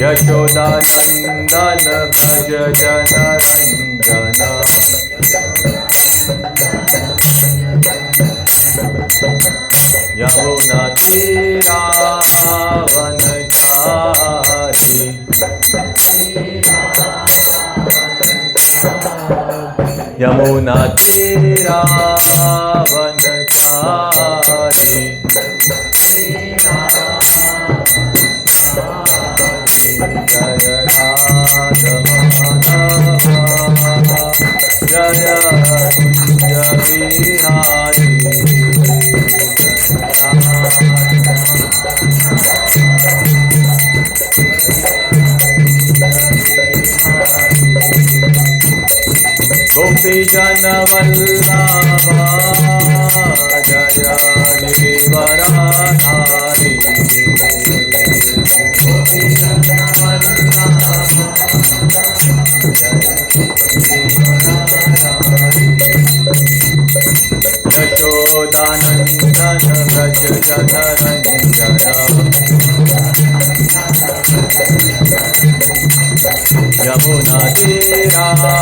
यशोदानंदन भज जनरंजना यमुना तीरावनचारी यमुना तीरावनचारी जय राधा जय बिहारी गोपी जन वल्लभा जय गिरिवरधारी गोपी जन वल्लभा यशोदानंदन व्रज जनरंजना यमुना तीरावनचारी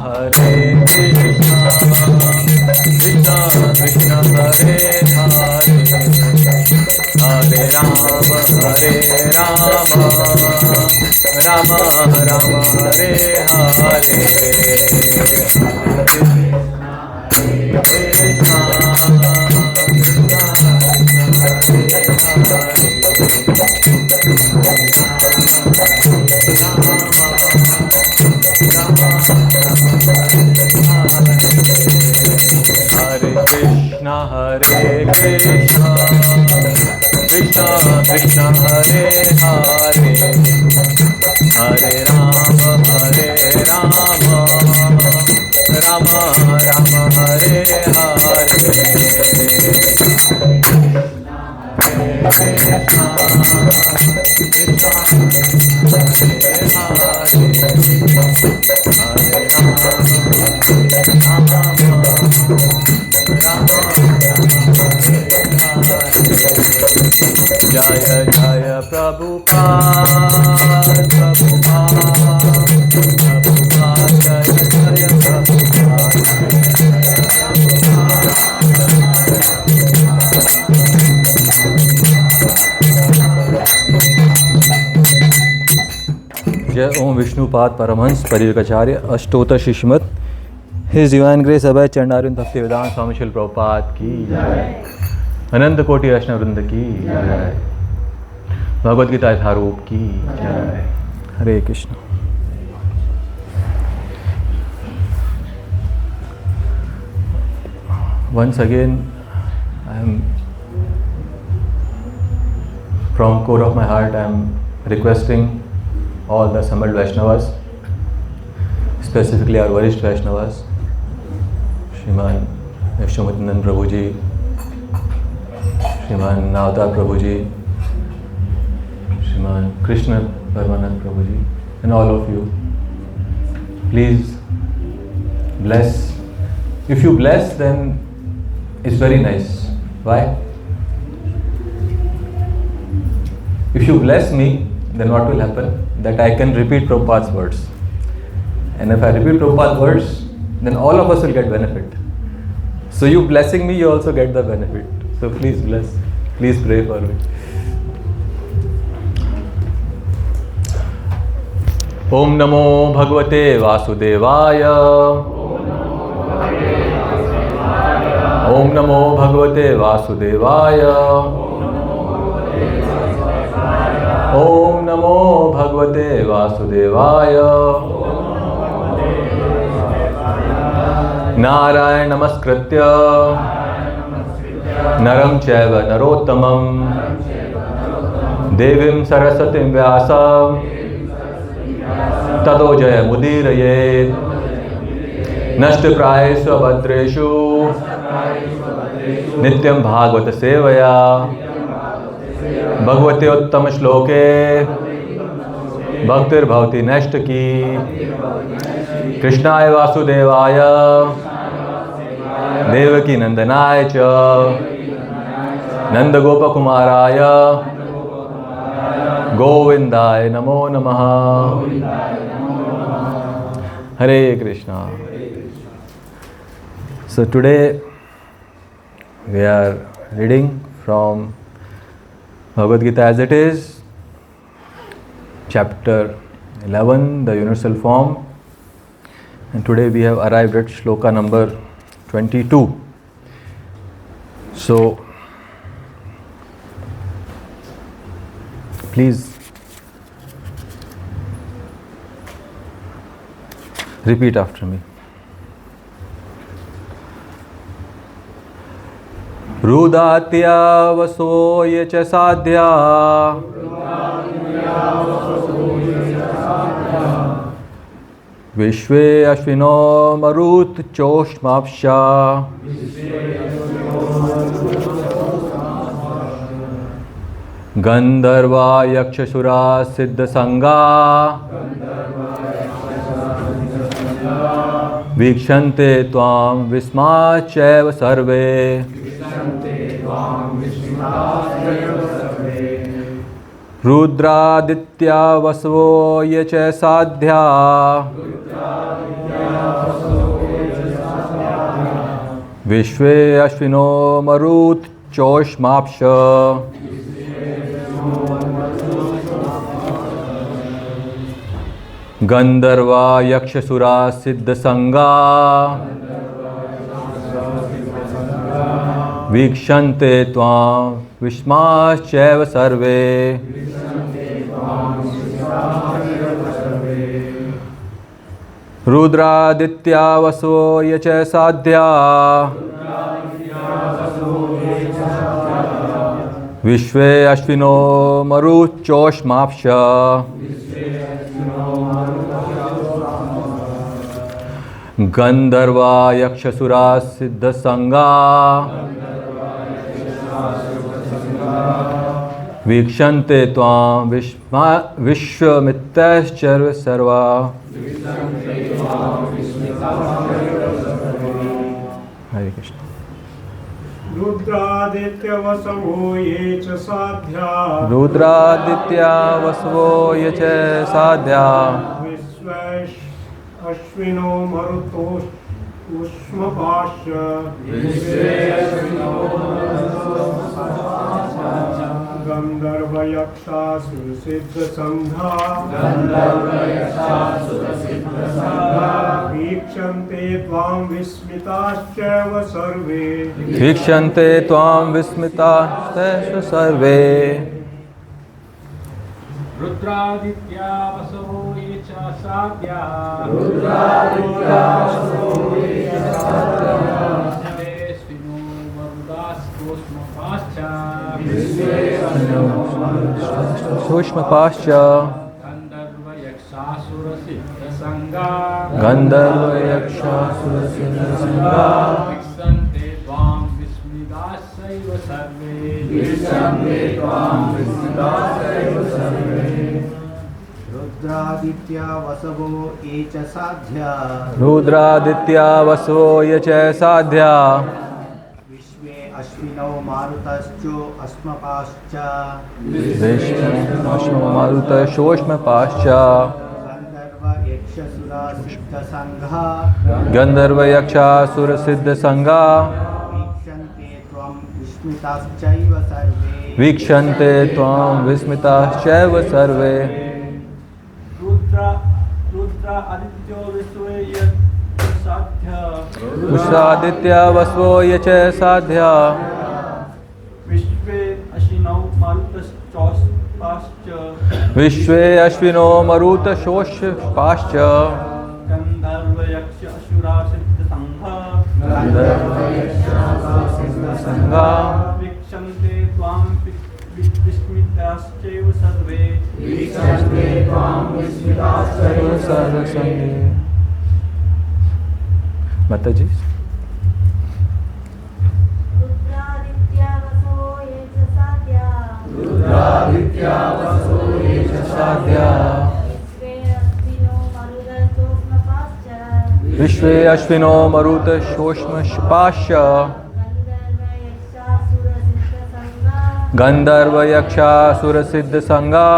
हरे कृष्णा कृष्णा कृष्णा हरे हरे हरे राम राम राम हरे हरे राम राम हरे हरे हरे कृष्णा कृष्णा कृष्णा हरे हरे हरे राम राम राम हरे हरे जय जय प्रभुपाद जय जय जय ओम विष्णुपाद परमहंस परिव्राजकाचार्य अष्टोत्तर शिष्यमत हिज डिवाइन ग्रेस अभय चंडारिंद भक्ति वेदांत स्वामी श्रील प्रभुपाद की जय अनंत कोटि वैष्णव वृंद की जय भगवद गीता यथारूप की जय हरे Krishna. Once again I am from core of my heart I am requesting all the assembled Vaishnavas, specifically our Varisht Vaishnavas, Shriman Yashomatanand Prabhuji, Shriman Navtar Prabhuji, Shriman Krishna Paramanand Prabhuji, and all of you. Please bless. If you bless, then it's very nice. Why? If you bless me, then what will happen? That I can repeat Prabhupada's words. And if I repeat Prabhupada's words, then all of us will get benefit. So you blessing me, you also get the benefit. So please bless. Please pray for me. Om Namo Bhagavate Vasudevaya. Om Namo Bhagavate Vasudevaya. Om Namo Bhagavate Vasudevaya. Narayana Namaskritya Naram Chaiva Narottamam Devim Sarasatim Vyasam Tato Jaya Mudirayet Nashtaprayeshu Abhadreshu Nityam Bhagavata Sevaya Bhagavate Uttama Shloke Bhaktir Bhavati Nashtaki Krishnaya Vasudevaya Devaki Nandanaya Cha Nanda Gopa Kumaraya Govindaya Namo Namaha. Hare Krishna. So today we are reading from Bhagavad Gita as it is, chapter 11, the universal form, and today we have arrived at shloka number 22. So please repeat after me. Rudatya vasoye cha sadhya Vishve ashvino marut choshmapsha Gandharva yakshasura siddha sangha Vikshante tvam vismachaiva sarve Rudraditya vasvo yecha sadhya Vishve ashvino marut choshmapsha Gandharva yakshasura siddha sangha Vikshante tvam vishmaschaiva sarve Rudraditya vaso yecha sadhya Vishve ashvino marut choshmapsha Gandharva yakshasura siddha sangha Vikshante tvam vishwamittascharva sarva. Hare Krishna. Rudraditya vasavo yecha sadhya Rudraditya vasavo yecha sadhya Vishvesh ashvino marutosh ushmapasha Gandharva yaksha susiddha sangha Vikshante tvam vismitaschaiva sarve Vikshante tvam vismitaschaiva sarve Rudraditya vasavo yecha sadhya Rudraditya vasavo yecha sadhya Vishvino marudas kosmapascha Sushma pascha सुरसिद्धसङ्गा गन्धर्वयक्षासुरसिद्धसङ्गा वीक्षन्ते त्वां विस्मिताश्चैव सर्वे रुद्रादित्या वसवो ये च साध्या रुद्रादित्या वसो ये च साध्या विश्वे अश्विनौ मारुतश्चो अस्मपाश्च विष्णुमारुतशोष्मपाश्च गन्धर्व यक्षसुरा सिद्धसङ्घा गन्धर्वयक्षासुरसिद्धसङ्गा वीक्षन्ते त्वां विस्मिताश्चैव सर्वे वीक्षन्ते त्वां विस्मिताश्चैव सर्वे रुद्र आदित्यो विश्वे ये साध्या उषादित्या वसवो ये च साध्या विश्वे अश्विनौ मारुतश्चोष्पाश्च विश्वे अश्विनो मरुतशोष्पाश्च गन्धर्व यक्ष असुरा सिद्धसङ्घा गन्धर्वयक्षासुरसिद्धसङ्गा वीक्षन्ते त्वां विस्मिताश्चैव सर्वे सर्वसंगे माताजी रुद्रादित्या वसो ये च साध्या साध्या विश्वे अश्विनो मरुतशोष्मपाश्च विश्वे अश्विनो मरुतशोष्मपाश्च गन्धर्वयक्षासुरसिद्धसङ्गा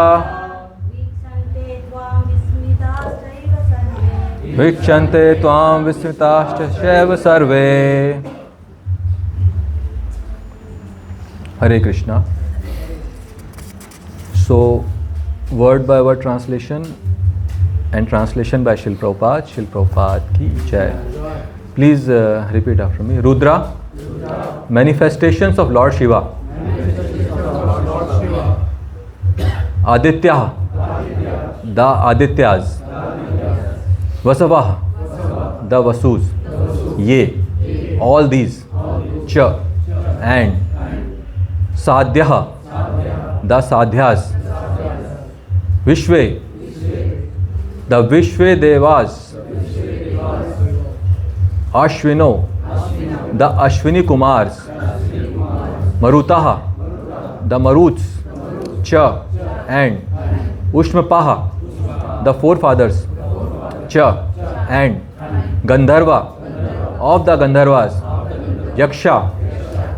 वीक्षन्ते त्वां विस्मिताश्चैव सर्वे Hare Krishna. So, word by word translation and translation by Shil Prabhupada. Shil Prabhupada ki jai. Please repeat after me. Rudra, manifestations of Lord Shiva. Aditya, the Adityas. Vasavah, the Vasus. Ye, all these. Cha, and. Sadhyah, the Sadhyas. Vishwe, the Vishwe Devas. Ashwino, the Ashwini Kumars. Marutaha, the Maruts. Cha, and. Ushmapaha, the forefathers. Cha, and. Gandharva, of the Gandharvas. Yaksha,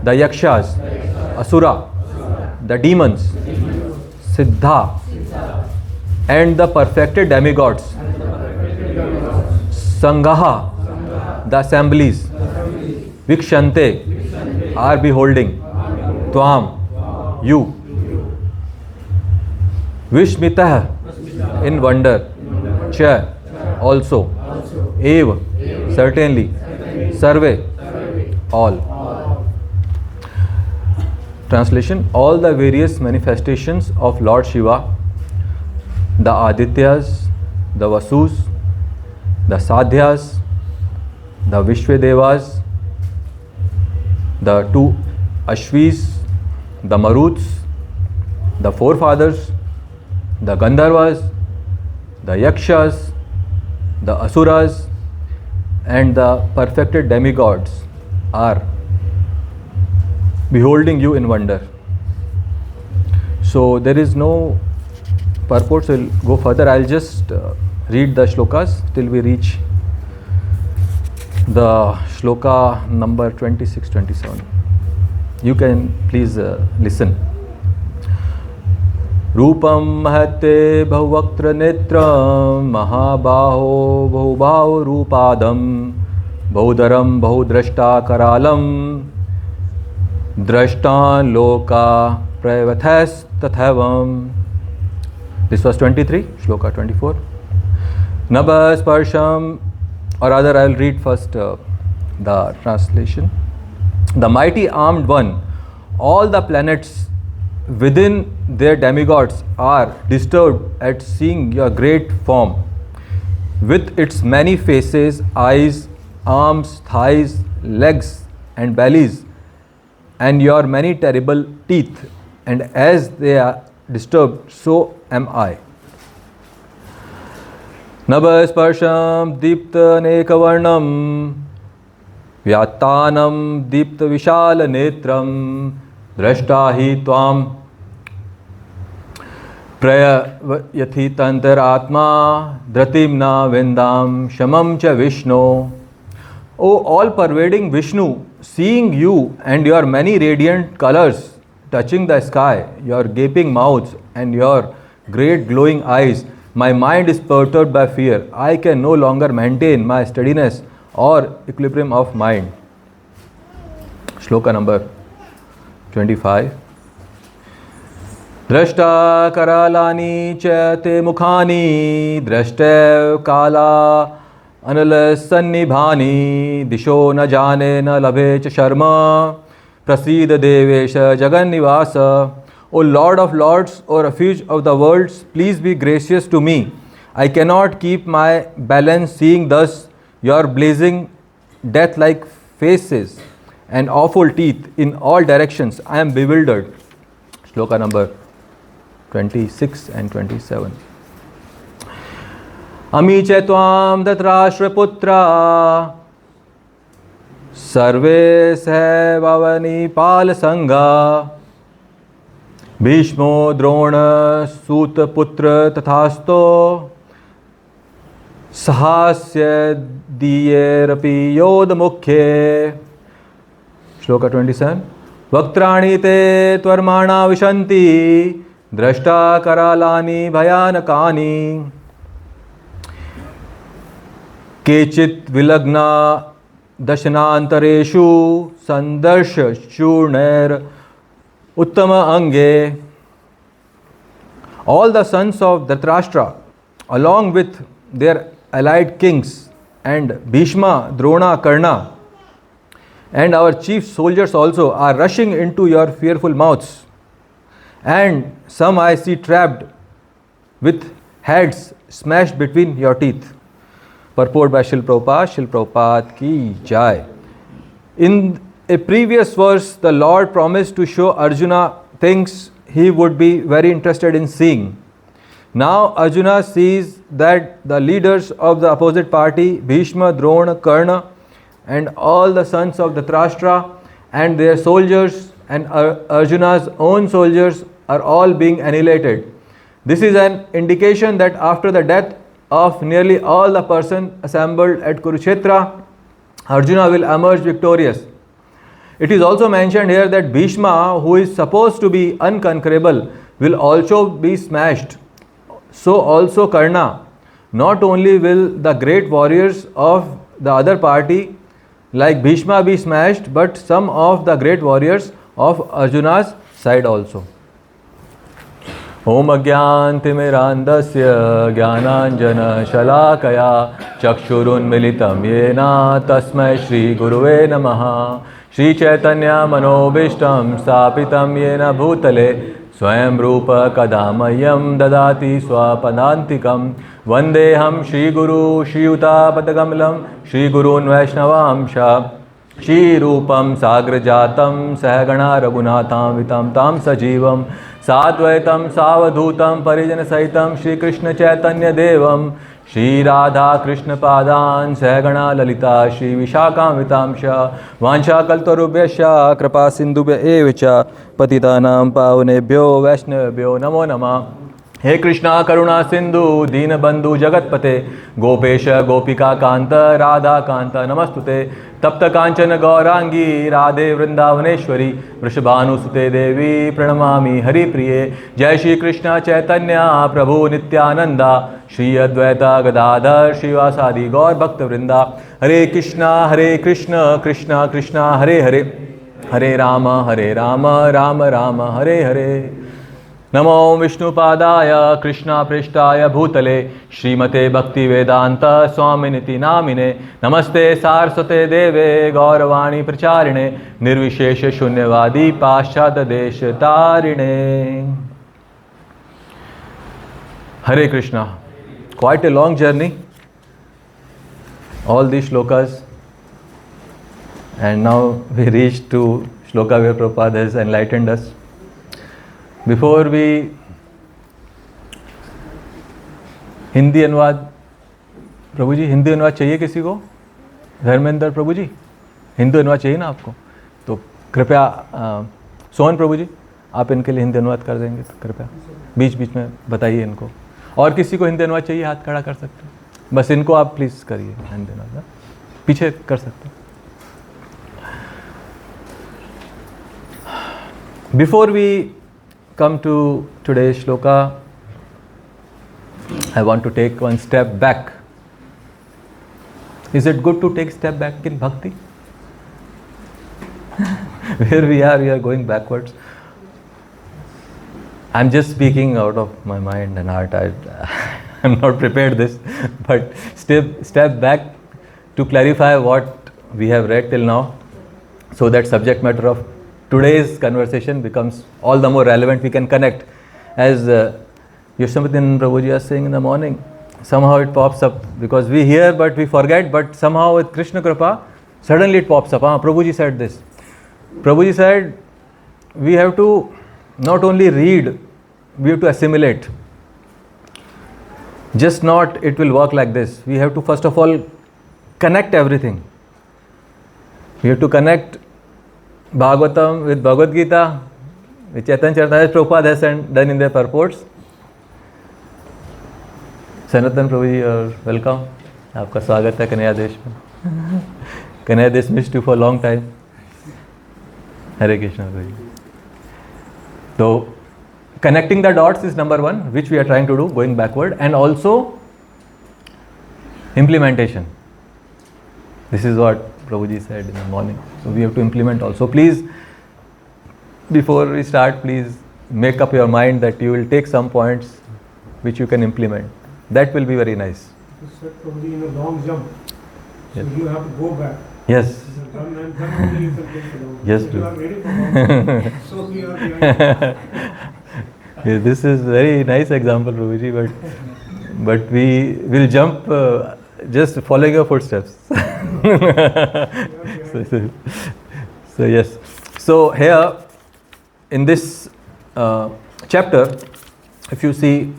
the Yakshas. Asura, the demons. Siddha, and the perfected demigods. Sanghaha, the assemblies. Vikshante, are beholding. Tvam, you. Vishmitah, in wonder. Cha, also. Ev, certainly. Sarve, all. Translation: all the various manifestations of Lord Shiva, the Adityas, the Vasus, the Sadhyas, the Vishwadevas, the two Ashvis, the Maruts, the forefathers, the Gandharvas, the Yakshas, the Asuras, and the perfected demigods are beholding you in wonder. So there is no purport, so we'll go further. I'll just read the shlokas till we reach the shloka number 26-27. You can please listen. Rupam mahate bhuvaktra netram mahabaho bhuvao rupadam bhudaram bhudrashta karalam Drashtan loka pravathas tathavam. This was 23, shloka 24. Nabha sparsham, or rather I'll read first the translation. The mighty armed one, all the planets within their demigods are disturbed at seeing your great form. With its many faces, eyes, arms, thighs, legs and bellies, and your many terrible teeth, and as they are disturbed, so am I. नभस्पर्शं दीप्तनेकवर्णं व्यात्तानं दीप्तविशालनेत्रं दृष्टा हि त्वां प्रययति तन्तरात्मा धृतिं न विन्दां शमं च विष्णो. O all-pervading Vishnu, seeing you and your many radiant colors touching the sky, your gaping mouths and your great glowing eyes, my mind is perturbed by fear. I can no longer maintain my steadiness or equilibrium of mind. Shloka number 25. Drashta karalani cha te mukhani drashta kala anal sannibhani disho na jane na labhe cha sharma prasid devesha jagannivasa. O Lord of Lords, O refuge of the worlds, please be gracious to me. I cannot keep my balance seeing thus your blazing death-like faces and awful teeth in all directions. I am bewildered. Shloka number 26 and 27. Ami chetvam datrashraputra sarve sahvavani pal sangha Bhishmo Drona Suta Putra Tathasto Sahasya Diyerapi Yoda Mukhye. Shloka 27. Vaktrani te tvarmana vishanti drashta karalani bhayanakani kechit vilagna dashanantareshu sandarsha shurner Uttama Ange. All the sons of Dhritarashtra, along with their allied kings and Bhishma, Drona, Karna, and our chief soldiers also are rushing into your fearful mouths. And some I see trapped with heads smashed between your teeth. Purport by Srila Prabhupada ki jai. In a previous verse, the Lord promised to show Arjuna things he would be very interested in seeing. Now Arjuna sees that the leaders of the opposite party, Bhishma, Drona, Karna, and all the sons of Dhritarashtra and their soldiers and Arjuna's own soldiers are all being annihilated. This is an indication that after the death of nearly all the persons assembled at Kurukshetra, Arjuna will emerge victorious. It is also mentioned here that Bhishma, who is supposed to be unconquerable, will also be smashed. So also Karna. Not only will the great warriors of the other party like Bhishma be smashed, but some of the great warriors of Arjuna's side also. Om Agyantimirandasya Jnananjana Shalakaya Chakshurun Militam Yena Tasmai Shri Guruve Namaha. Shri Chaitanya Manobishtam Stapitam Yena Bhutale Swayam Rupa Kadamayam Dadati Swapadantikam Vandeham Shri Guru Shri Yuta Patagamalam Shri Gurun Vaishnavamsha Shri Rupam Sagrajatam Sahagana Raghunatham Vitam Tam Sajivam Sadvaitam Savadhutam Parijana Saitam Shri Krishna Chaitanya Devam Shri Radha Krishna Padan Sahagana Lalita Shri Vishakam Vitamsha Vansha Kaltarubhyasya Kripa Sindhubhya Evacha Patitanam Pavunebhyo Vaishnavabhyo Namo Namah. He Krishna Karuna Sindhu Dina Bandhu Jagatpate Gopesha Gopika Kanta Radha Kanta Namastute Tapta Kanchana Gaurangi Radhe Vrindavaneshwari Vrishabhanu Sute Devi Pranamami Hari Priye Jai Shri Krishna Chaitanya Prabhu Nityananda Shri Advaita Gadadhar Shivasadi Gaur Bhakta Vrinda Hare Krishna Krishna Krishna Hare Hare Hare Rama Rama Rama Hare Hare. Namo Vishnupadaya Krishna Prishtaya Bhutale Srimate Bhakti Vedanta Swaminiti Namine Namaste Saraswate Deve Gauravani Pracharine Nirvishesha Shunyavadi Paschata Desha Tarine. Hare Krishna. Quite a long journey. All these shlokas. And now we reached to shloka where Prabhupada has enlightened us. Before we Hindi Anvad प्रभु जी हिंदी अनुवाद चाहिए किसी को? धर्मेंद्र प्रभु जी, हिंदी अनुवाद चाहिए ना आपको? तो कृपया सोहन प्रभु जी, आप इनके लिए हिंदी अनुवाद कर देंगे तो कृपया बीच बीच में बताइए इनको। और किसी को हिंदी अनुवाद चाहिए, हाथ खड़ा कर सकते हो, बस इनको आप प्लीज़ करिए हिंदी अनुवाद, पीछे कर सकते हो। Before we come to today's shloka, I want to take one step back. Is it good to take step back in bhakti? Where we are going backwards. I'm just speaking out of my mind and heart. I'm not prepared this, but step back to clarify what we have read till now, so that subject matter of today's conversation becomes all the more relevant. We can connect. As Yashwanthan Prabhuji was saying in the morning, somehow it pops up because we hear but we forget, but somehow with Krishna Kripa, suddenly it pops up. Prabhuji said this. Prabhuji said we have to not only read, we have to assimilate. Just not it will work like this. We have to first of all connect everything. We have to connect Bhagavatam with Bhagavad Gita, which Chaitanya Charitamrita Prabhupada has done in their purports. Sanatan Prabhuji, welcome. आपका स्वागत है कन्हैया देश में. कन्हैया देश missed you for a long time. Hare Krishna Prabhuji. So, connecting the dots is number one, which we are trying to do, going backward, and also implementation. This is what Prabhuji said in the morning. So we have to implement also. Please, before we start, please make up your mind that you will take some points which you can implement. That will be very nice. You said Prabhuji in a long jump. Yes. So you have to go back. Yes. And then only you can take the long jump. Yes, If you are ready for long jump, so we are behind. Yeah, this is very nice example, Prabhuji, but we will jump just following your footsteps. So yes. So here in this chapter, if you see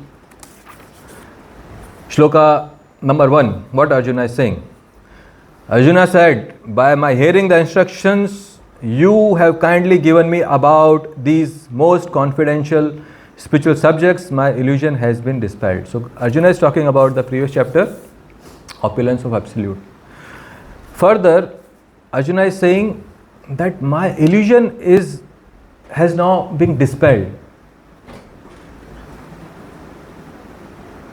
shloka number 1, what Arjuna is saying. Arjuna said, by my hearing the instructions you have kindly given me about these most confidential spiritual subjects, my illusion has been dispelled. So Arjuna is talking about the previous chapter, opulence of absolute. Further, Arjuna is saying that my illusion has now been dispelled.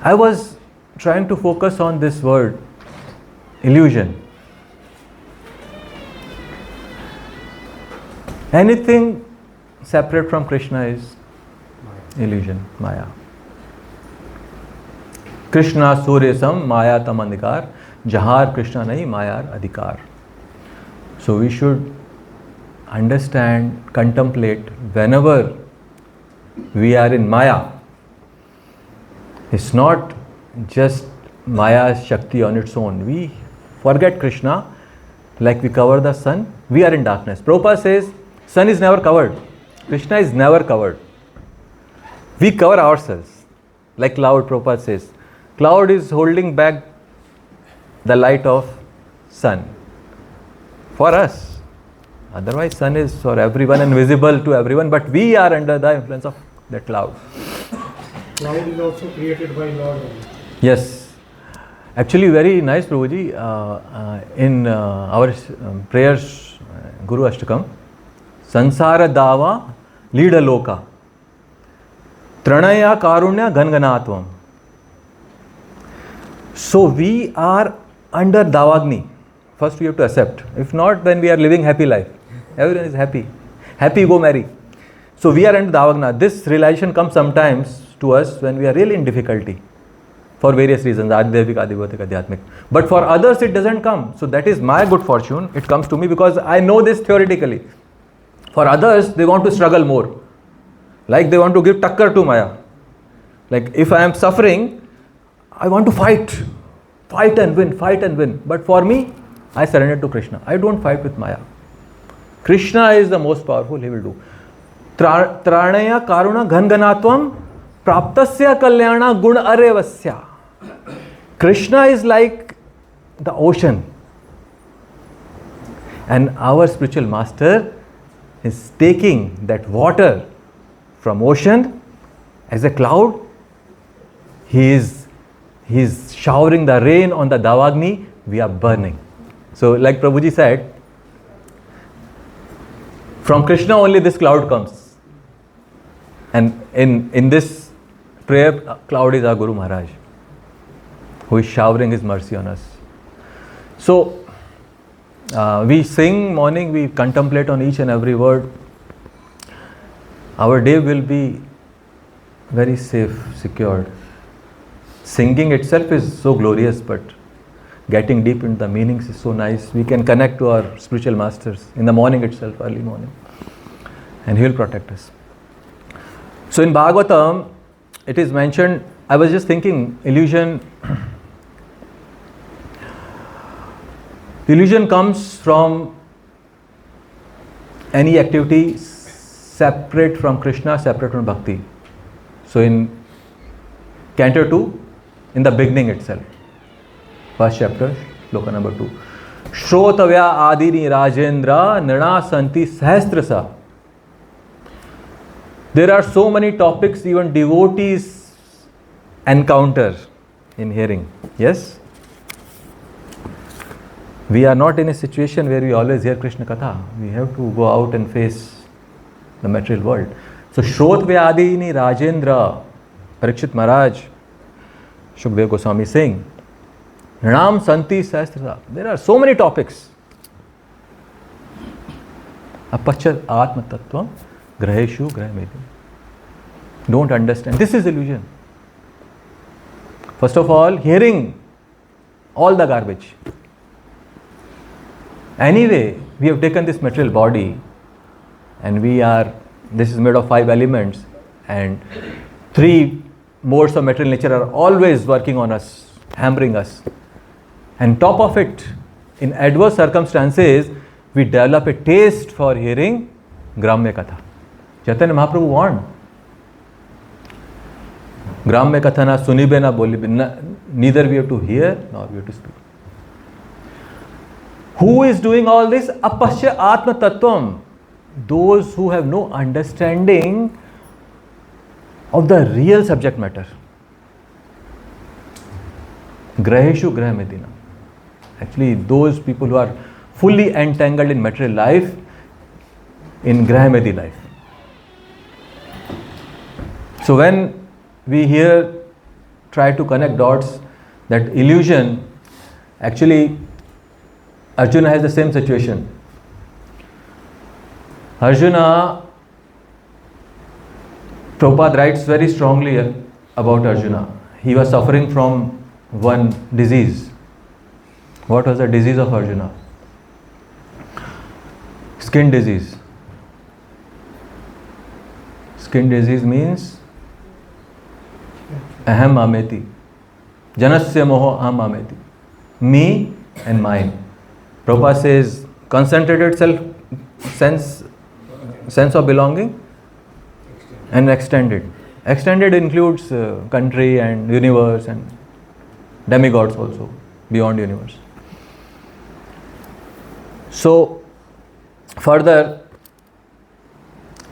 I was trying to focus on this word, illusion. Anything separate from Krishna is illusion, Maya. Krishna Suryasam Maya Tam Andhikar, Jahar Krishna Nahi Mayar Adhikar. So we should understand, contemplate whenever we are in Maya. It's not just Maya's Shakti on its own. We forget Krishna like we cover the sun. We are in darkness. Prabhupada says, sun is never covered. Krishna is never covered. We cover ourselves. Like cloud, Prabhupada says. Cloud is holding back the light of sun. For us. Otherwise, sun is for everyone and visible to everyone. But we are under the influence of that cloud. Cloud is also created by Lord. Yes. Actually, very nice, Prabhuji. In our prayers, Guru Ashtakam, Sansara Dava Lida Loka Tranaya Karunya Ganganatvam. So we are under Davagni. First we have to accept. If not, then we are living happy life. Everyone is happy. Happy, go marry. So we are under Davagna. This realization comes sometimes to us when we are really in difficulty. For various reasons, Adhyavik, Adhibhatik, Adhyatmik. But for others it doesn't come. So that is my good fortune. It comes to me because I know this theoretically. For others, they want to struggle more. Like they want to give takkar to Maya. Like if I am suffering, I want to fight. Fight and win, fight and win. But for me, I surrender to Krishna. I don't fight with Maya. Krishna is the most powerful, he will do. Tranaya karuna ghanganatvam praptasya kalyana gun arevasya. Krishna is like the ocean. And our spiritual master is taking that water from ocean as a cloud. He is showering the rain on the Davagni. We are burning. So like Prabhuji said, from Krishna only this cloud comes. And in this prayer, cloud is our Guru Maharaj, who is showering his mercy on us. So we sing morning, we contemplate on each and every word. Our day will be very safe, secured. Singing itself is so glorious, but getting deep into the meanings is so nice. We can connect to our spiritual masters in the morning itself, early morning, and he will protect us. So in Bhagavatam, it is mentioned, I was just thinking, illusion comes from any activity separate from Krishna, separate from Bhakti. So in Canto 2, in the beginning itself, first chapter, shloka number 2. Shrotavya adini Rajendra nirna santi sahasrasa. There are so many topics even devotees encounter in hearing. Yes? We are not in a situation where we always hear Krishna Katha. We have to go out and face the material world. So Shrotavya adini Rajendra, Parikshit Maharaj, Shukdev Goswami saying, Ram Santi Sahasrasa. There are so many topics. Apachar Atma Tattvam Graheshu Grahmedi. Don't understand. This is illusion. First of all, hearing all the garbage. Anyway, we have taken this material body and this is made of 5 elements, and 3 modes of material nature are always working on us, hammering us. And top of it, in adverse circumstances, we develop a taste for hearing Gramya Katha. Chaitanya Mahaprabhu warned, Gramya Katha na sunibe na bolibe, neither we have to hear nor we have to speak. Who is doing all this? Apasya Atma Tattvam. Those who have no understanding of the real subject matter. Graheshu Grahmedina. Actually, those people who are fully entangled in material life, in Grahmedi life. So when we here try to connect dots, that illusion, actually Arjuna has the same situation. Arjuna, Prabhupada writes very strongly about Arjuna. He was suffering from one disease. What was the disease of Arjuna? Skin disease. Skin disease means aham mameti. Janasya moho aham mameti. Me and mine. Prabhupada says concentrated sense of belonging and extended. Extended includes country and universe and demigods also, beyond universe. So further,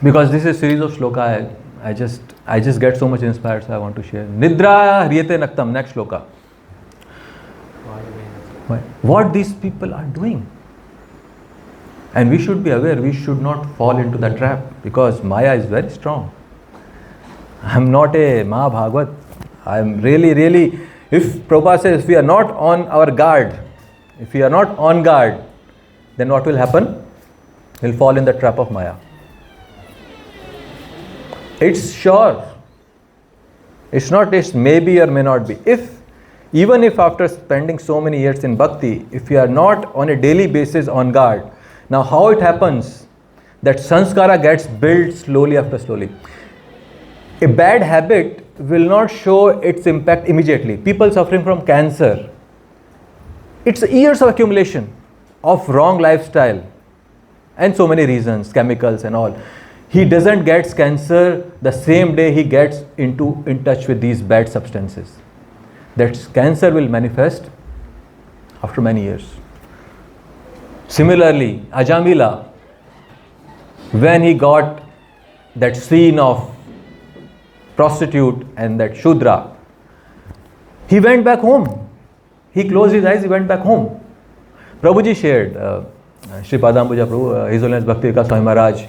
because this is a series of shloka, I just get so much inspired, so I want to share. Nidra Hriyate Naktam, next shloka. What these people are doing. And we should be aware, we should not fall into the trap, because Maya is very strong. I am not a Mahabhagavat. I am really, if Prabhupada says, if we are not on our guard, if we are not on guard, then what will happen? We will fall in the trap of Maya. It's sure. It's not, it's maybe or may not be. Even if after spending so many years in bhakti, if you are not on a daily basis on guard, now how it happens that sanskara gets built slowly after slowly. A bad habit will not show its impact immediately. People suffering from cancer, it's years of accumulation of wrong lifestyle and so many reasons, chemicals and all. He doesn't get cancer the same day he gets in touch with these bad substances. That cancer will manifest after many years. Similarly, Ajamila, when he got that scene of prostitute and that Shudra, he went back home. He closed his eyes, he went back home. Prabhuji shared, Shri Padambuja Prabhu, His Holiness Bhakti Vikas Swami Maharaj,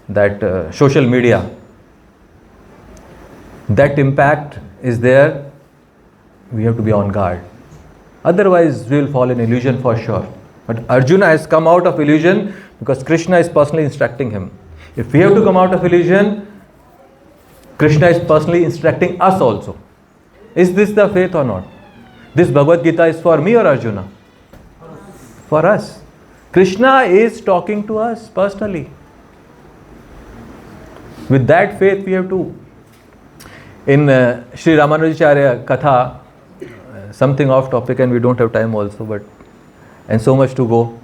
that social media, that impact is there. We have to be on guard. Otherwise, we will fall in illusion for sure. But Arjuna has come out of illusion because Krishna is personally instructing him. If we have to come out of illusion, Krishna is personally instructing us also. Is this the faith or not? This Bhagavad Gita is for me or Arjuna? For us. Krishna is talking to us personally. With that faith, we have to. In Sri Ramanujacharya Katha, something off topic and we don't have time also, but and so much to go.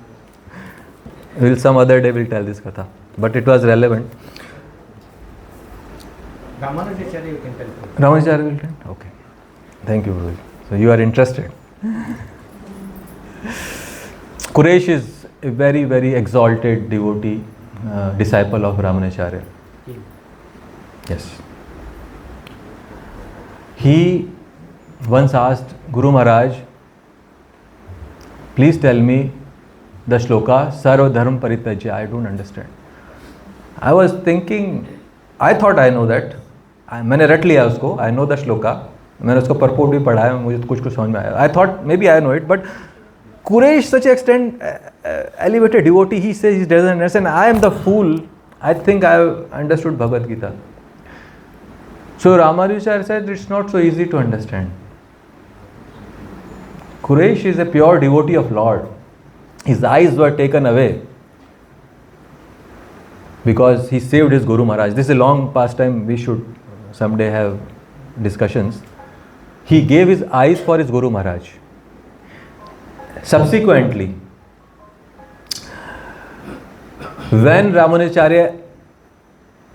Some other day we'll tell this Katha, but it was relevant. Ramanujacharya you can tell. Ramanujacharya will tell? Okay. Thank you, Guruji. So you are interested. Quresh is a very, very exalted devotee, disciple of Ramanujacharya. Yes. He once asked Guru Maharaj, please tell me the shloka Sarva Dharma Parityajya. I don't understand. I was thinking, I thought I know that. मैंने रट लिया उसको. I know the shloka. मैंने उसको purport भी पढ़ा है. मुझे कुछ समझ में आया. I thought maybe I know it, but Quresh, such an extent elevated devotee, he says he doesn't understand. I am the fool. I think I have understood Bhagavad Gita. So Ramanujacharya said it's not so easy to understand. Quresh is a pure devotee of Lord. His eyes were taken away because he saved his Guru Maharaj. This is a long past time. We should someday have discussions. He gave his eyes for his Guru Maharaj. Subsequently, when Ramanujacharya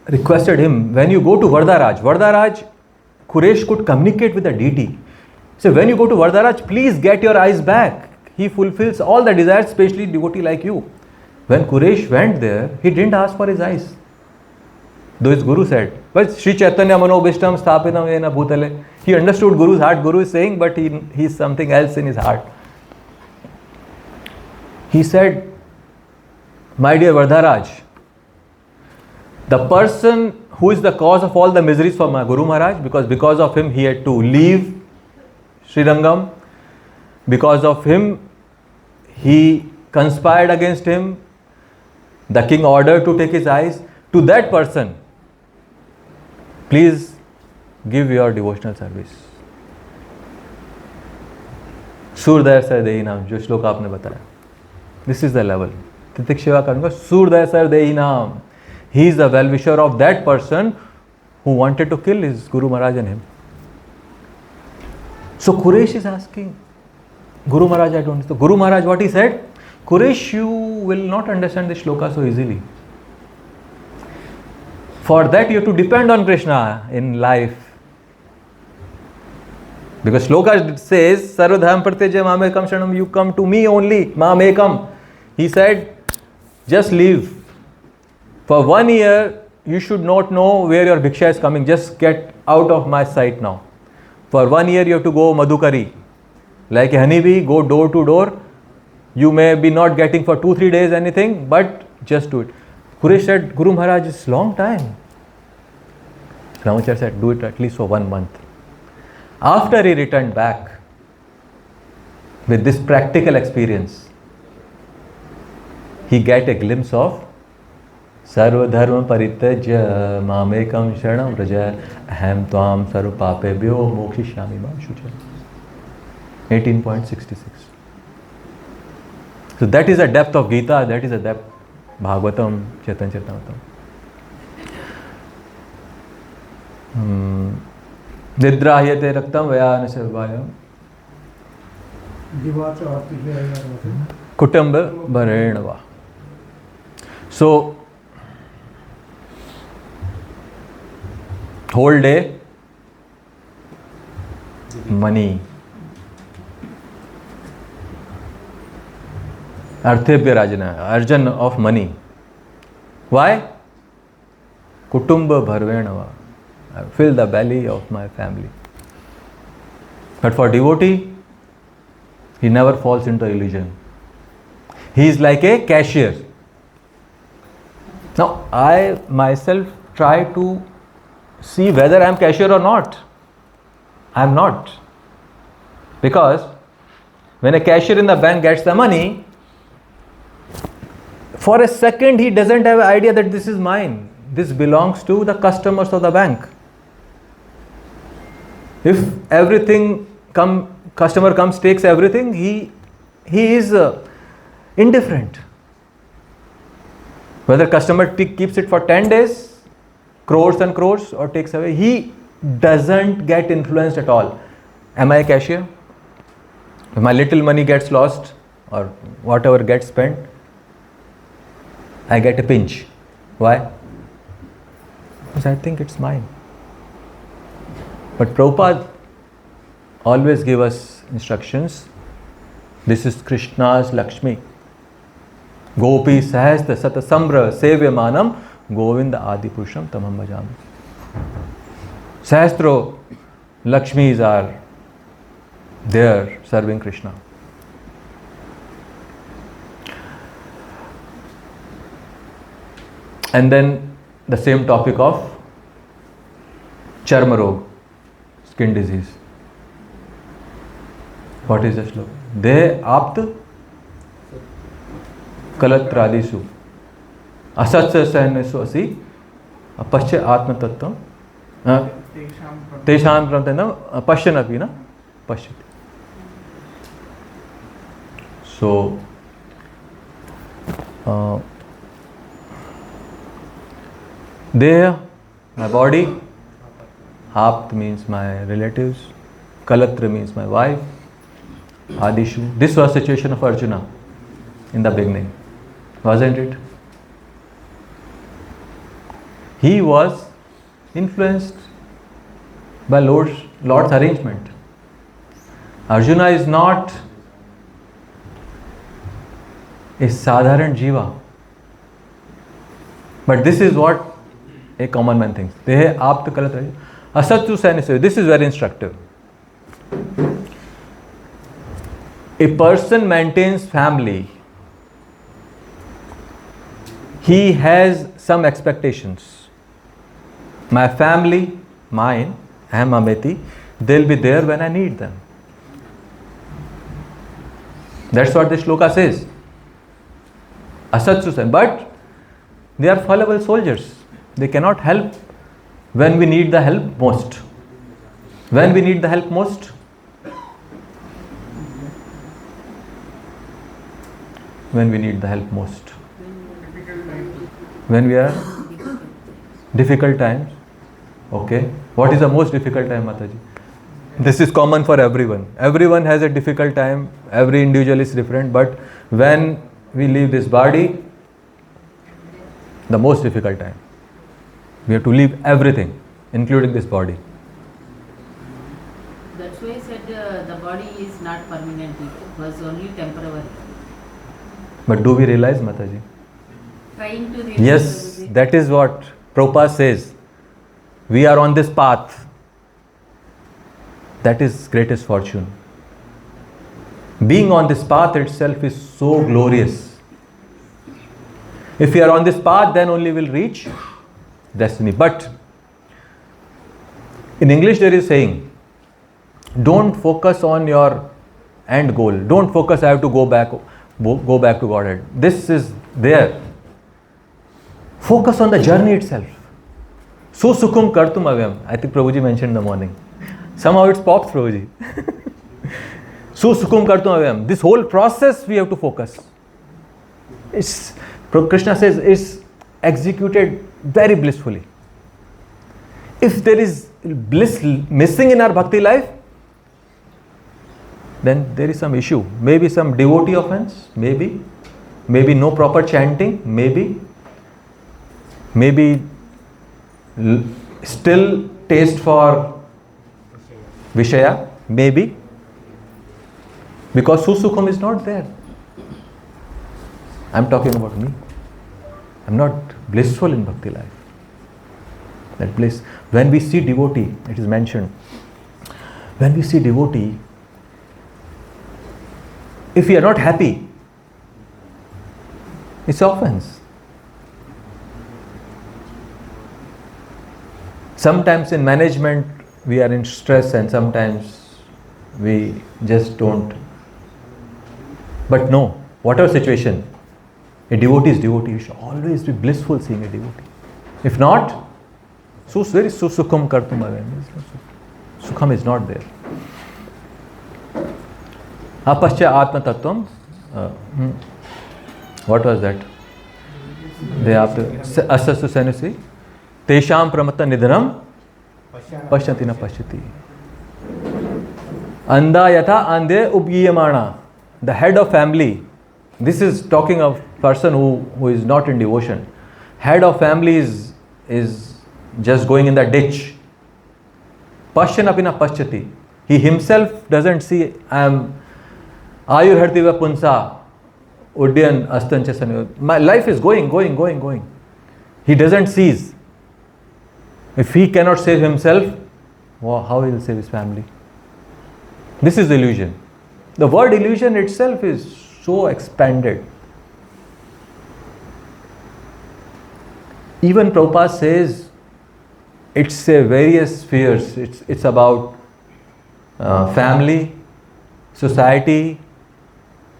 requested him, when you go to Vardharaj, Quresh could communicate with the deity. So when you go to Vardharaj, please get your eyes back. He fulfills all the desires, especially devotee like you. When Quresh went there, he didn't ask for his eyes. Though his Guru said, but Sri Chaitanya Manobhishtam Sthapitam Yena Bhutale. He understood Guru's heart. Guru is saying, but he is something else in his heart. He said, my dear Vardharaj, the person who is the cause of all the miseries for my Guru Maharaj, because of him he had to leave Srirangam, because of him he conspired against him, the king ordered to take his eyes. To that person, please give your devotional service. Surdaya Sar Dehi Naam, जो श्लोक आपने बताया. This is the level. तितिक सेवा करूंगा. Surdaya Sar Dehi Naam. He is the well-wisher of that person who wanted to kill his Guru Maharaj and him. So Quresh is asking, Guru Maharaj, I don't understand. Guru Maharaj, what he said? Quresh, you will not understand this shloka so easily. For that you have to depend on Krishna in life. Because shloka says, Sarvadham Pratyajya Mamekam Sharanam, you come to me only, Mamekam. He said, just leave. For 1 year, you should not know where your bhiksha is coming. Just get out of my sight now. For 1 year, you have to go Madhukari. Like a honeybee, go door to door. You may be not getting for 2-3 days anything, but just do it. Quresh said, Guru Maharaj, it's long time. Ramacharya said, do it at least for 1 month. After he returned back with this practical experience, he got a glimpse of Sarva Dharma Parityajya Mamekam Sharanam Vraja Aham Tvam Sarva Papebhyo Mokshishyami Ma Shucha. 18.66. So that is the depth of Gita, that is the depth Bhagavatam, Chaitanya Charitamrita. Nidrahyate Raktam Vayana Sarvayam Divacha Artijaya Kutamba Bharenava. So, whole day, money. Arthebhya Rajana, Arjan of money. Why? Kutumba Bharvenava. I fill the belly of my family. But for devotee, he never falls into illusion. He is like a cashier. Now, I myself try to see whether I am cashier or not. I am not. Because when a cashier in the bank gets the money, for a second he doesn't have an idea that this is mine. This belongs to the customers of the bank. If customer comes, takes everything, he is indifferent. Whether customer keeps it for 10 days, crores and crores, or takes away, he doesn't get influenced at all. Am I a cashier? If my little money gets lost or whatever gets spent, I get a pinch. Why? Because I think it's mine. But Prabhupada always give us instructions. This is Krishna's Lakshmi. Gopi sahastra satasambra sevyamanam Govinda Adipurusham tamam bhajami. Sahastra Lakshmis are there serving Krishna. And then the same topic of Charma Rog, skin disease. What is the slogan? De apt kalatradisu asatsa sahanesu asi apasya atma tattvam tesham pramtena pashyanapi na pashyati. So Deha, my body. Apt means my relatives. Kalatra means my wife. Adishu. This was the situation of Arjuna in the beginning, wasn't it? He was influenced by Lord's arrangement. Arjuna is not a sadharan jiva. But this is what a common man thinks. Dehe apt kalat asattu sanisya. This is very instructive. A person maintains family. He has some expectations. My family, mine, Aham Ameti, they'll be there when I need them. That's what the shloka says. Asatsu san. But they are fallible soldiers. They cannot help when we need the help most. When we need the help most? When we need the help most. When we are difficult times. Okay. What is the most difficult time, Mataji? This is common for everyone. Everyone has a difficult time. Every individual is different. But when we leave this body, the most difficult time. We have to leave everything, including this body. That's why I said the body is not permanent. It was only temporary. But do we realize, Mataji? Trying to realize. Yes, that is what Prabhupada says. We are on this path. That is greatest fortune. Being on this path itself is so glorious. If we are on this path, then only we'll reach destiny. But in English there is saying, don't focus on your end goal. Don't focus, I have to go back to Godhead. This is there. Focus on the journey itself. So sukhum kartum avyam. I think Prabhuji mentioned in the morning. Somehow it pops, Prabhuji. So sukhum kartum avyam. This whole process we have to focus. Krishna says it's executed very blissfully. If there is bliss missing in our bhakti life, then there is some issue. Maybe some devotee offense, maybe no proper chanting, maybe still taste for Vishaya, maybe because Susukham is not there. I'm talking about me. I'm not blissful in bhakti life. That bliss. When we see devotee, it is mentioned, when we see devotee, if we are not happy, it's offense. Sometimes in management we are in stress and sometimes we just don't. But no, whatever situation, a devotee is devotee. You should always be blissful seeing a devotee. If not, very sukham kartum avem. Sukham is not there. Apascha atma tattvam. What was that? They have to asasu sanusi. Tesham pramata nidhanam pashyanti na pashyati. Anda yatha ande ubgiyamana. The head of family. This is talking of person who is not in devotion. Head of family is just going in the ditch. Pashyanapina pashyati. He himself doesn't see, I am Ayurhartiva punsa Udyan astancha sanyo. My life is going. He doesn't cease. If he cannot save himself, how he will save his family? This is illusion. The word illusion itself is so expanded. Even Prabhupada says it's a various spheres. It's about family, society,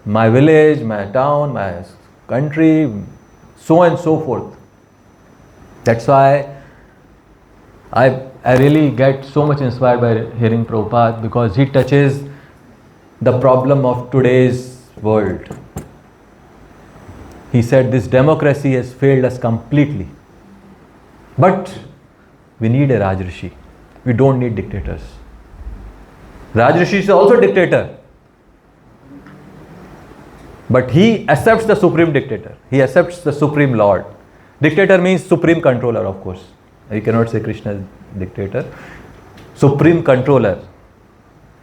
my village, my town, my country, so and so forth. That's why I really get so much inspired by hearing Prabhupada, because he touches the problem of today's world. He said this democracy has failed us completely. But we need a Rajrishi. We don't need dictators. Rajrishi is also a dictator. But he accepts the supreme dictator. He accepts the supreme lord. Dictator means supreme controller, of course. You cannot say Krishna is dictator. Supreme controller.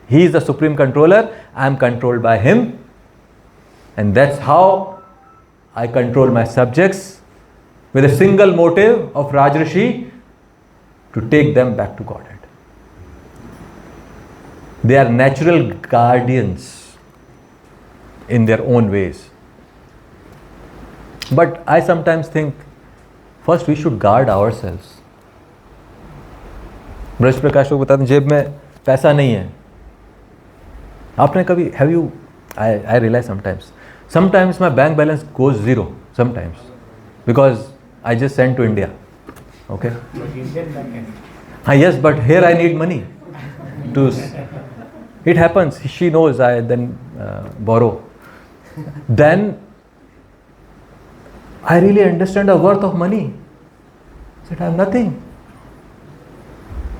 He is the supreme controller. I am controlled by him. And that's how I control my subjects, with a single motive of Rajrishi, to take them back to Godhead. They are natural guardians in their own ways. But I sometimes think, first we should guard ourselves. Braj प्रकाश को बताते हैं जेब में पैसा नहीं है. आपने कभी have you I realize sometimes my bank balance goes zero sometimes because I just send to India. Okay. Yes, but here I need money to. It happens. She knows. I then borrow. Then I really understand the worth of money. I said I have nothing.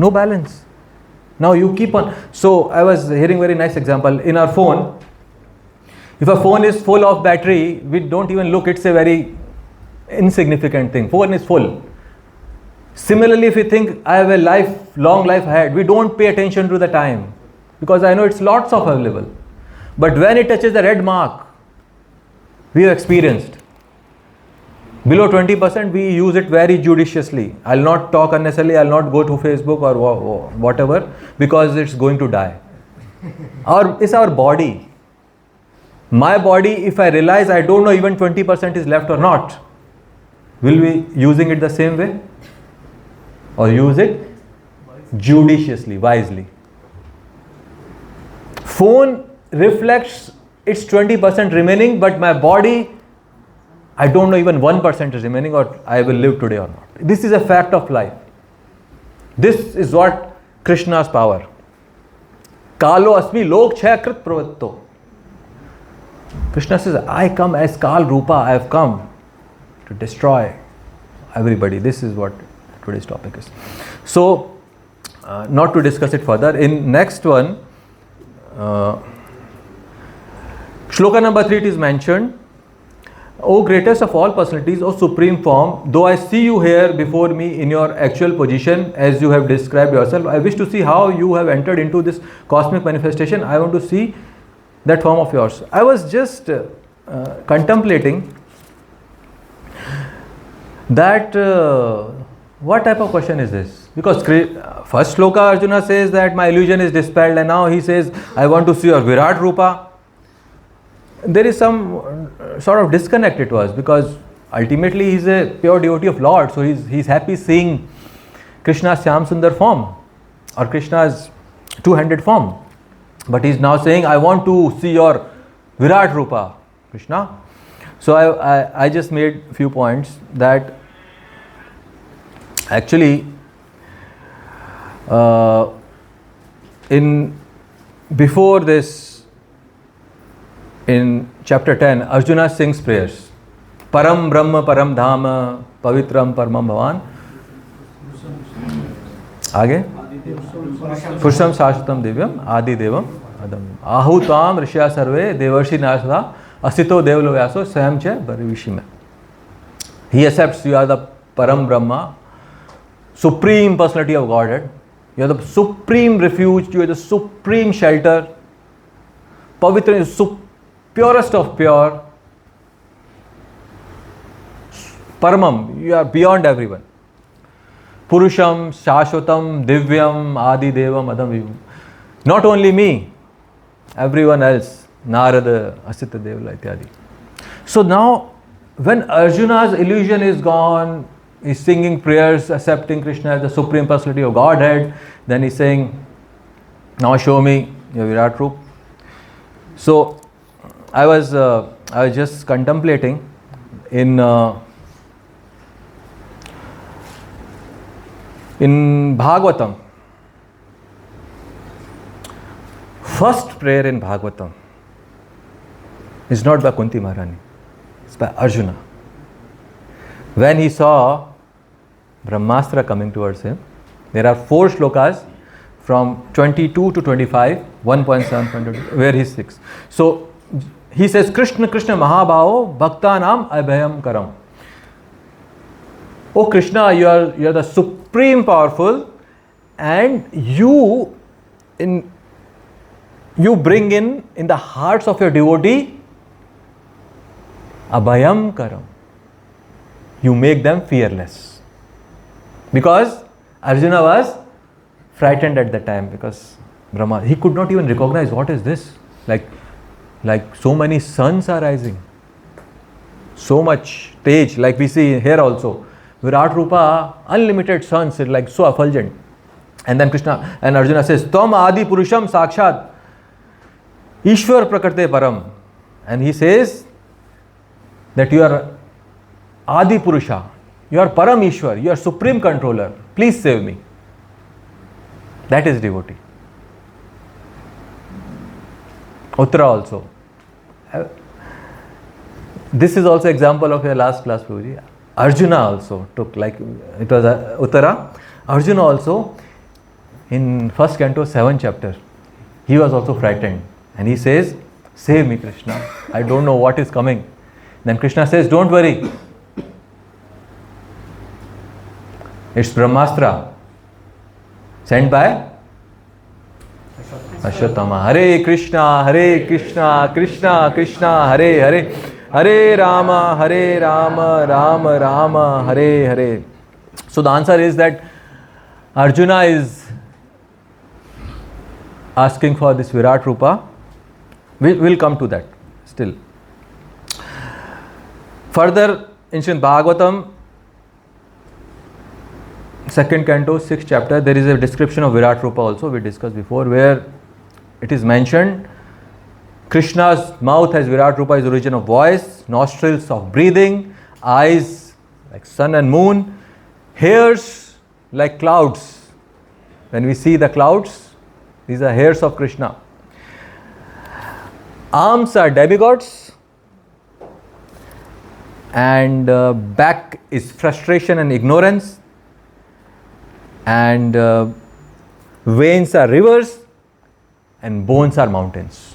No balance. Now you keep on. So I was hearing very nice example in our phone. If a phone is full of battery, we don't even look. It's a very insignificant thing. Phone is full. Similarly, if we think I have a long life ahead, we don't pay attention to the time because I know it's lots of available. But when it touches the red mark, we have experienced. Below 20%, we use it very judiciously. I'll not talk unnecessarily. I'll not go to Facebook or whatever because it's going to die. It's our body. My body, if I realize I don't know even 20% is left or not, will we using it the same way? Or use it judiciously, wisely? Phone reflects its 20% remaining, but my body, I don't know even 1% is remaining or I will live today or not. This is a fact of life. This is what Krishna's power. Kalo asmi lok chayakrit pravatto. Krishna says, I come as Kal Rupa. I have come to destroy everybody. This is what today's topic is. So, not to discuss it further. In next one, Shloka number 3 it is mentioned. O greatest of all personalities, O supreme form, though I see you here before me in your actual position as you have described yourself, I wish to see how you have entered into this cosmic manifestation. I want to see that form of yours. I was just contemplating that what type of question is this? Because first shloka Arjuna says that my illusion is dispelled, and now he says I want to see your Virat Rupa. There is some sort of disconnect it was, because ultimately he's a pure devotee of Lord, so he's happy seeing Krishna's Shyam Sundar form or Krishna's two-handed form, but he's now saying I want to see your Virat Rupa, Krishna. So I just made a few points that actually before this, in chapter 10, Arjuna sings prayers. Param Brahma Param Dhama Pavitram Paramam Bhavan. आगे पुरुषम शाश्वतम दिव्यम आदि देवम अदम आहुताम ऋषिया सर्वे देवर्षि नासदा अस्तितो देवलो व्यासो स्वयं च बरिविषि में. He accepts you are the Param Brahma, Supreme Personality of Godhead. You are the supreme refuge, you are the supreme shelter. Pavitra is purest of pure. Paramam, you are beyond everyone. Purusham, Shashwatam, Divyam, Adi Devam, Adam Vibhum. Not only me, everyone else. Narada, Asita Devla, ityadi. So now, when Arjuna's illusion is gone, he's singing prayers, accepting Krishna as the Supreme Personality of Godhead, then he's saying, now show me your Virat Rup. So, I was just contemplating in Bhagavatam, first prayer in Bhagavatam is not by Kunti Maharani, it's by Arjuna. When he saw Brahmastra coming towards him, there are 4 shlokas from 22 to 25, 1.7, where he speaks. So he says, Krishna Krishna Mahabhavo Bhaktanam Abhayam Karam. Oh Krishna, you are the supreme powerful, and you bring in the hearts of your devotee Abhayam Karam. You make them fearless. Because Arjuna was frightened at the time, because Brahma, he could not even recognize what is this. Like so many suns are rising. So much Tej, like we see here also. Virat Rupa, unlimited suns, like so effulgent. And then Krishna and Arjuna says, Tam Adi Purusham Sakshat Ishwar Prakarte Param. And he says that you are Adi Purusha, you are Param Ishwar, you are Supreme Controller, please save me. That is devotee. Uttara also. This is also example of your last class, Prabhuji. Arjuna also took, like it was Uttara. Arjuna also, in first canto, 7th chapter, he was also frightened. And he says, save me Krishna, I don't know what is coming. Then Krishna says, don't worry. It's Brahmastra, sent by Ashwatthama. Hare Krishna, Krishna Krishna, Hare Hare, Hare Rama, Rama Rama, Hare Hare. So the answer is that Arjuna is asking for this Virat Rupa. We'll come to that still. Further, in Srimad Bhagavatam, 2nd canto, 6th chapter, there is a description of Virat Rupa also, we discussed before, where it is mentioned Krishna's mouth has Virat Rupa, is origin of voice, nostrils of breathing, eyes like sun and moon, hairs like clouds. When we see the clouds, these are hairs of Krishna. Arms are demigods, and back is frustration and ignorance, and veins are rivers, and bones are mountains.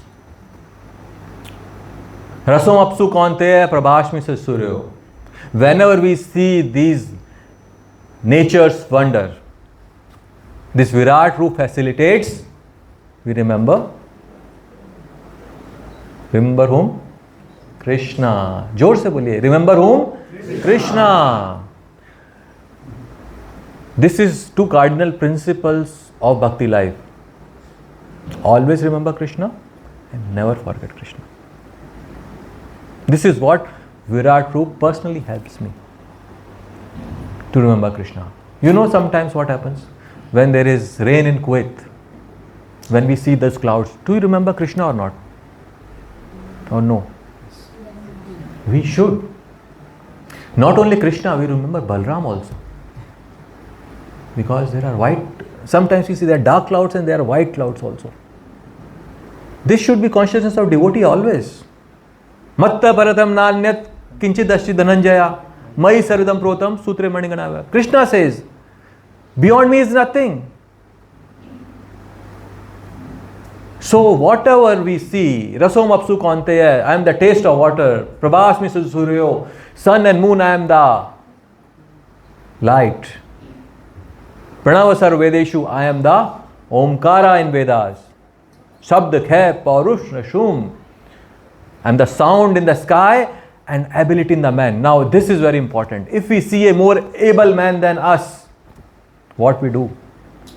Rasam apsu kaunteya prabhashmi se suryo. Whenever we see these nature's wonder, this Virat Roop facilitates, we remember whom? Krishna. जोर से बोलिए, remember whom? Krishna. This is two cardinal principles of bhakti life. Always remember Krishna and never forget Krishna. This is what Virat Roop personally helps me to remember Krishna. You know sometimes what happens when there is rain in Kuwait, when we see those clouds, do you remember Krishna or not? Or no? We should. Not only Krishna, we remember Balram also. Because there are white, sometimes you see there are dark clouds and there are white clouds also. This should be consciousness of devotee always. Matta paratam nanyat kinchit ashti dhananjaya mai sarvidam protam sutre maniganava. Krishna says, beyond me is nothing. So whatever we see, rasom apsu kaunteya, I am the taste of water, prabhasmi suryo, sun and moon, I am the light. Pranava sarvedeshu, I am the Omkara in Vedas. Shabd khay paurush nashum. I am the sound in the sky and ability in the man. Now this is very important. If we see a more able man than us, what we do?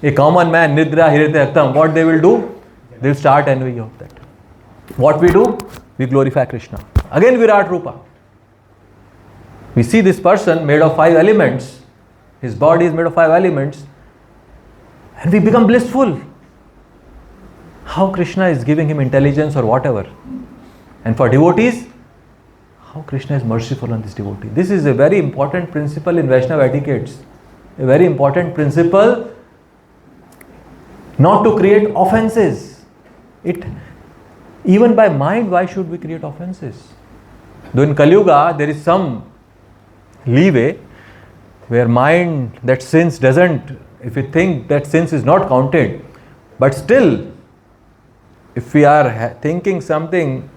A common man, Nidra Hirite Aktam, what they will do? They will start envy of that. What we do? We glorify Krishna. Again Virat Rupa. We see this person made of 5 elements. His body is made of 5 elements. And we become blissful. How Krishna is giving him intelligence or whatever. And for devotees, how Krishna is merciful on this devotee. This is a very important principle in Vaishnava etiquettes. A very important principle not to create offenses. Even by mind, why should we create offenses? Though in Kali Yuga, there is some leeway where mind that sins doesn't, if we think that sins is not counted, but still, if we are thinking something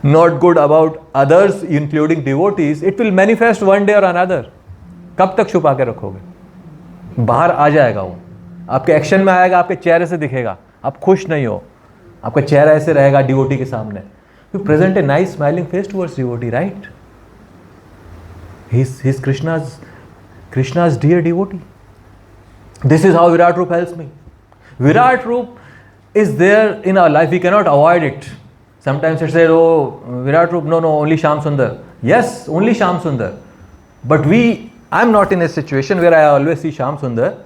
not good about others, including devotees, it will manifest one day or another. कब तक छुपा के रखोगे? बाहर आ जाएगा वो, आपके action में आएगा, आपके चेहरे से दिखेगा. आप खुश नहीं हो, आपका चेहरा ऐसे रहेगा डिवोटी के सामने. You present a nice smiling face towards devotee, right? He's Krishna's dear devotee. This is how Virat Roop helps me. Virat Roop is there in our life. We cannot avoid it. Sometimes it's said, oh, Virat Roop, no, only Shyam Sundar. Yes, only Shyam Sundar. But I'm not in a situation where I always see Shyam Sundar.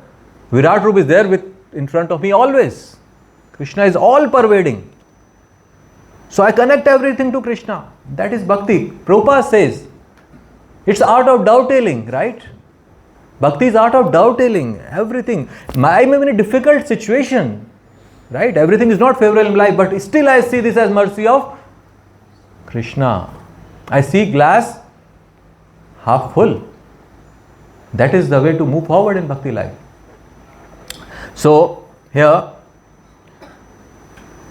Virat Roop is there in front of me always. Krishna is all pervading. So I connect everything to Krishna. That is bhakti. Prabhupada says, it's art of dovetailing, right? Bhakti is art of dovetailing, everything. I am in a difficult situation, right? Everything is not favorable in life, but still I see this as mercy of Krishna. I see glass half full. That is the way to move forward in bhakti life. So, here,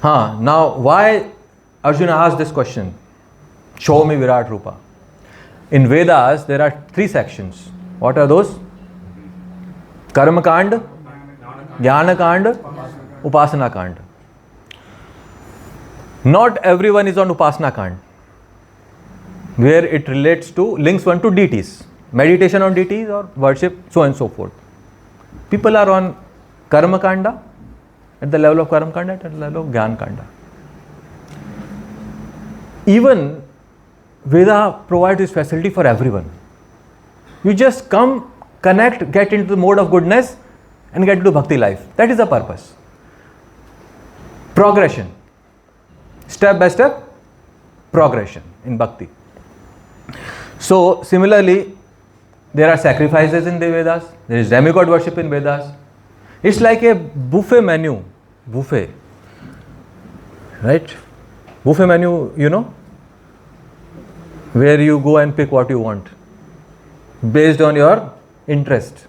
now why Arjuna asked this question? Show me Virat Rupa. In Vedas, there are 3 sections. What are those? Karma Kand, Jnana Kand, Upasana Kand. Not everyone is on Upasana Kand, where it links one to deities. Meditation on deities or worship, so on and so forth. People are on Karma Kanda, at the level of Karma Kanda, at the level of Jnana Kanda. Even Veda provides this facility for everyone. You just come, connect, get into the mode of goodness and get into bhakti life. That is the purpose. Progression. Step by step, progression in bhakti. So, similarly, there are sacrifices in the Vedas. There is demigod worship in Vedas. It's like a buffet menu. Buffet. Right? Buffet menu, you know? Where you go and pick what you want based on your interest.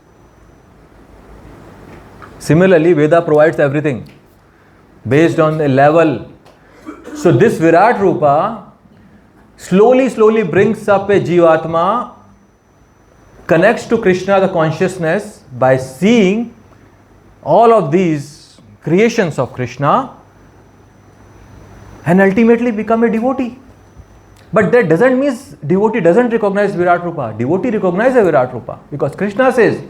Similarly, Veda provides everything based on the level. So this Virat Rupa slowly brings up a Jivatma, connects to Krishna, the consciousness, by seeing all of these creations of Krishna and ultimately become a devotee. But that doesn't mean devotee doesn't recognize Virat Rupa. Devotee recognizes Virat Rupa because Krishna says,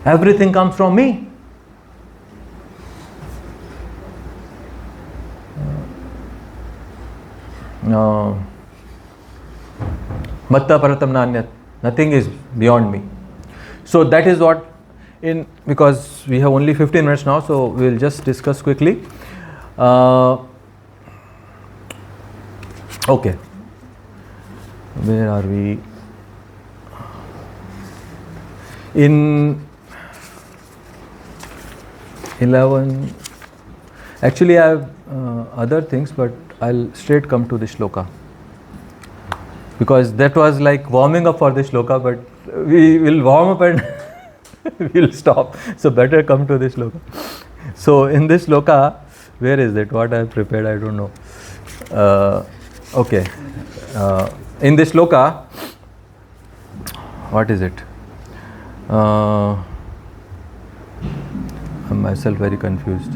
Everything comes from me. Matta paratam nanyat. Nothing is beyond me. So that is what because we have only 15 minutes now, so we will just discuss quickly. Okay. Where are we? In 11, actually I have other things, but I'll straight come to the shloka, because that was like warming up for the shloka, but we will warm up and we'll stop. So better come to this shloka. So in this shloka, where is it? What I have prepared, I don't know. Okay. In this shloka, what is it? I'm myself very confused,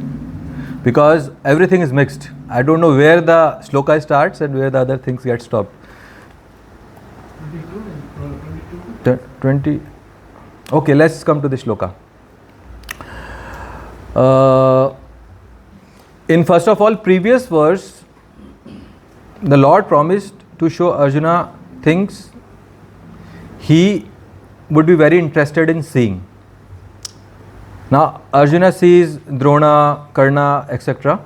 because everything is mixed. I don't know where the shloka starts and where the other things get stopped. 20. Okay, let's come to the shloka. In first of all, previous verse, the Lord promised to show Arjuna things he would be very interested in seeing. Now Arjuna sees Drona, Karna, etc.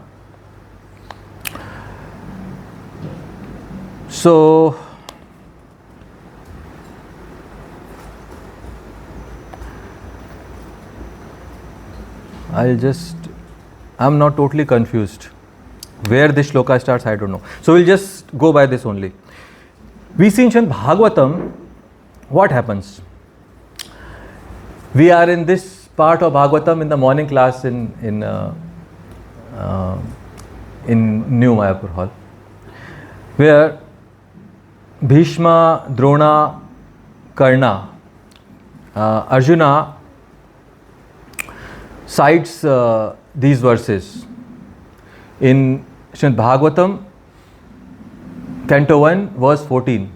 So I'm not totally confused. Where this shloka starts, I don't know. So we'll just go by this only. We see in Srimad Bhagavatam, what happens? We are in this part of Bhagavatam in the morning class in New Mayapur Hall, where Bhishma, Drona, Karna, Arjuna cites these verses in Srimad Bhagavatam, Canto 1, verse 14.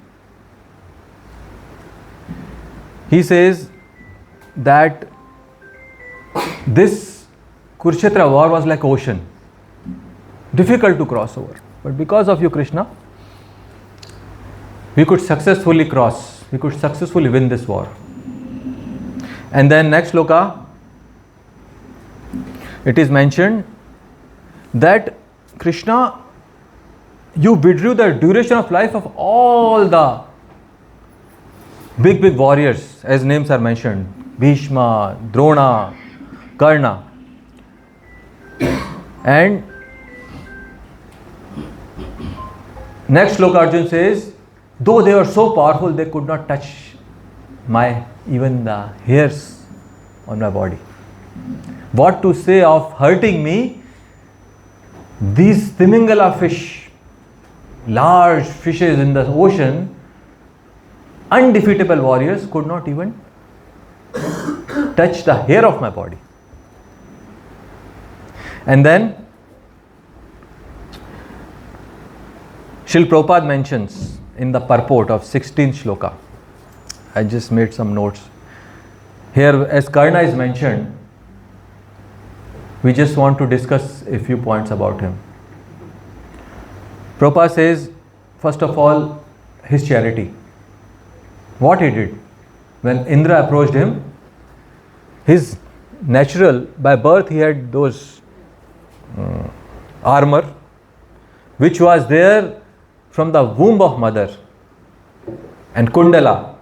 He says that this Kurukshetra war was like ocean, difficult to cross over. But because of you, Krishna, we could successfully cross, we could successfully win this war. And then next shloka, it is mentioned that Krishna, you withdrew the duration of life of all the big warriors, as names are mentioned, Bhishma, Drona, Karna. And next shloka Arjuna says, though they were so powerful, they could not touch even the hairs on my body. What to say of hurting me? These Timingala fish, large fishes in the ocean, undefeatable warriors, could not even touch the hair of my body. And then Srila Prabhupada mentions in the purport of 16th shloka, I just made some notes. Here, as Karna is mentioned, we just want to discuss a few points about him. Prabhupada says, first of all, his charity. What he did when Indra approached him, his natural, by birth he had those armor which was there from the womb of mother, and Kundala.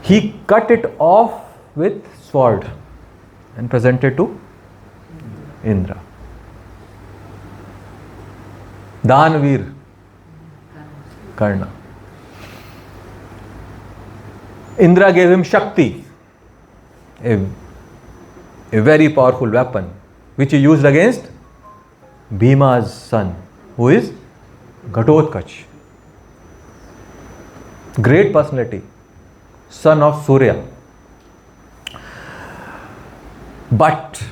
He cut it off with sword and presented to Indra. Danavir Karna. Indra gave him Shakti, a very powerful weapon, which he used against Bhima's son, who is Ghatotkacha. Great personality, son of Surya. But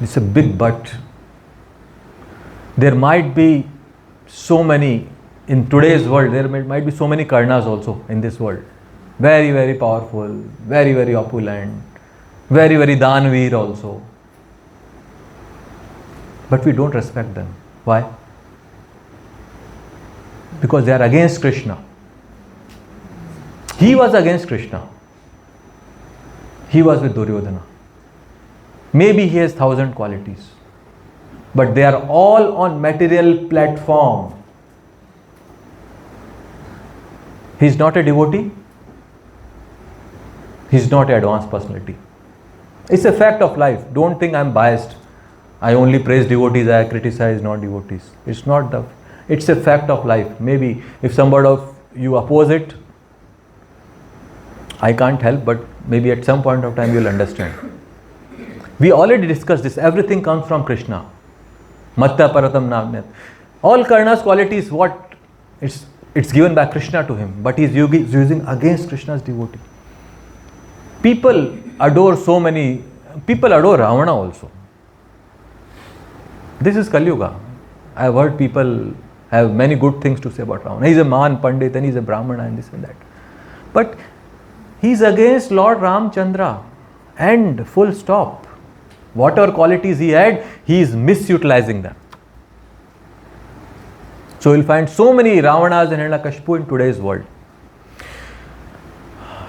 it's a big but. There might be so many in today's world, there might be so many Karnas also in this world. Very, very powerful, very, very opulent, very, very Danveer also. But we don't respect them. Why? Because they are against Krishna. He was against Krishna. He was with Duryodhana. Maybe he has 1,000 qualities. But they are all on material platform. He is not a devotee. He is not an advanced personality. It's a fact of life. Don't think I'm biased. I only praise devotees, I criticize non-devotees. It's not the. It's a fact of life. Maybe if somebody of you oppose it, I can't help, but maybe at some point of time you'll understand. We already discussed this. Everything comes from Krishna. Matta Paratam Namnat. All Karna's qualities, what? It's given by Krishna to him, but he's using against Krishna's devotee. People adore so many. People adore Ravana also. This is Kali Yuga. I have heard people have many good things to say about Ravana. He's a man Pandit and he's a Brahmana and this and that. But he's against Lord Ramchandra. And full stop. Whatever qualities he had, he is misutilizing them. So you'll find so many Ravanas and Hiranyakashipu in today's world.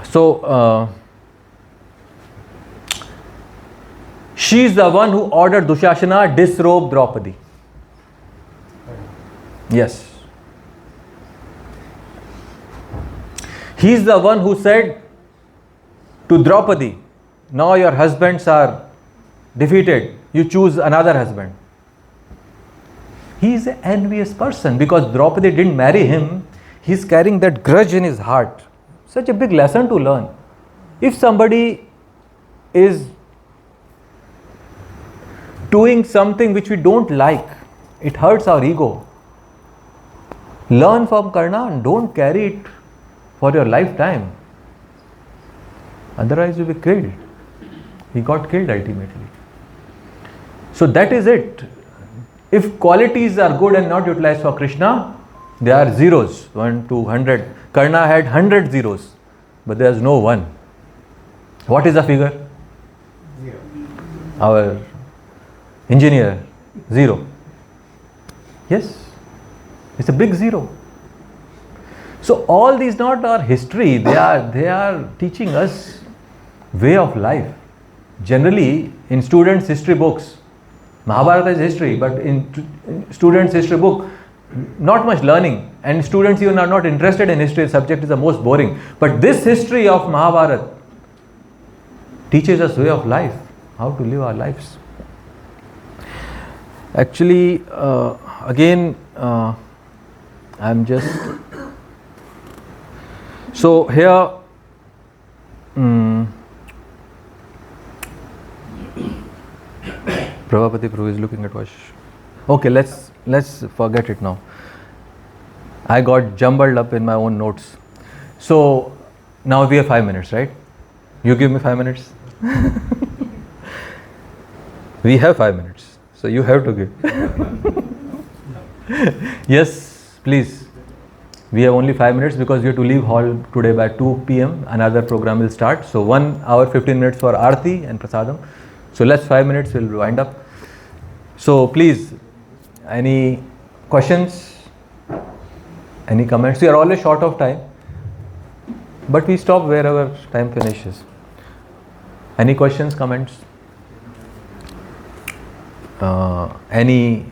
So she is the one who ordered Dushasana disrobe Draupadi. Yes. He is the one who said to Draupadi, now your husbands are defeated, you choose another husband. He is an envious person because Draupadi didn't marry him. He is carrying that grudge in his heart. Such a big lesson to learn. If somebody is doing something which we don't like, it hurts our ego. Learn from Karna and don't carry it for your lifetime. Otherwise you'll be killed. He got killed ultimately. So that is it. If qualities are good and not utilized for Krishna, they are zeros. 1, 2, 100. Karna had 100 zeros, but there is no 1. What is the figure? 0. Our engineer, 0. Yes, it's a big 0. So all these not our history, they are teaching us way of life. Generally, in students' history books, Mahabharata is history, but in students' history book, not much learning, and students even are not interested in history. The subject is the most boring. But this history of Mahabharata teaches us way of life, how to live our lives. Actually, again, I'm just so here. Prabhupati Prabhu is looking at watch. Okay, let's forget it now. I got jumbled up in my own notes. So now we have 5 minutes, right? You give me 5 minutes. We have 5 minutes, so you have to give. Yes, please. We have only 5 minutes because we have to leave hall today by 2 p.m. Another program will start. So 1 hour 15 minutes for Aarti and Prasadam. So let's 5 minutes, we'll wind up. So please, any questions? Any comments? We are always short of time, but we stop wherever time finishes. Any questions, comments? Any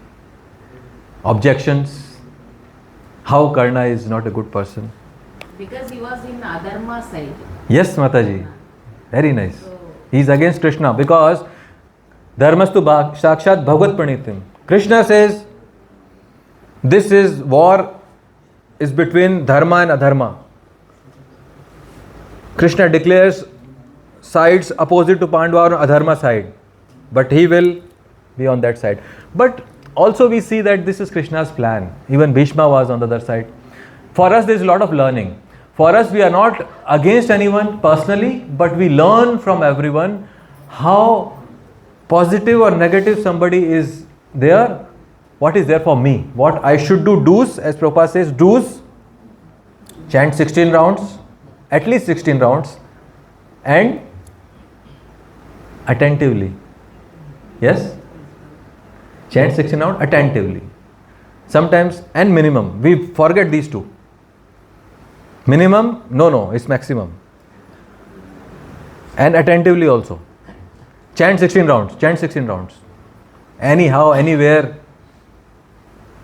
objections? How Karna is not a good person? Because he was in Adharma side. Yes, Mataji. Very nice. He is against Krishna because Dharmastu Sakshat Bhagavad Pranitim. Krishna says this is war is between Dharma and Adharma. Krishna declares sides opposite to Pandava on Adharma side, but he will be on that side. But also we see that this is Krishna's plan. Even Bhishma was on the other side. For us there is a lot of learning. For us we are not against anyone personally, but we learn from everyone how positive or negative somebody is there. what is there for me? What I should do? Do's, as Prabhupada says, do's, chant 16 rounds, at least 16 rounds, and attentively. Yes? Chant 16 rounds attentively. Sometimes, and minimum. We forget these two. Minimum, no, it's maximum. And attentively also. Chant 16 rounds. Anyhow, anywhere,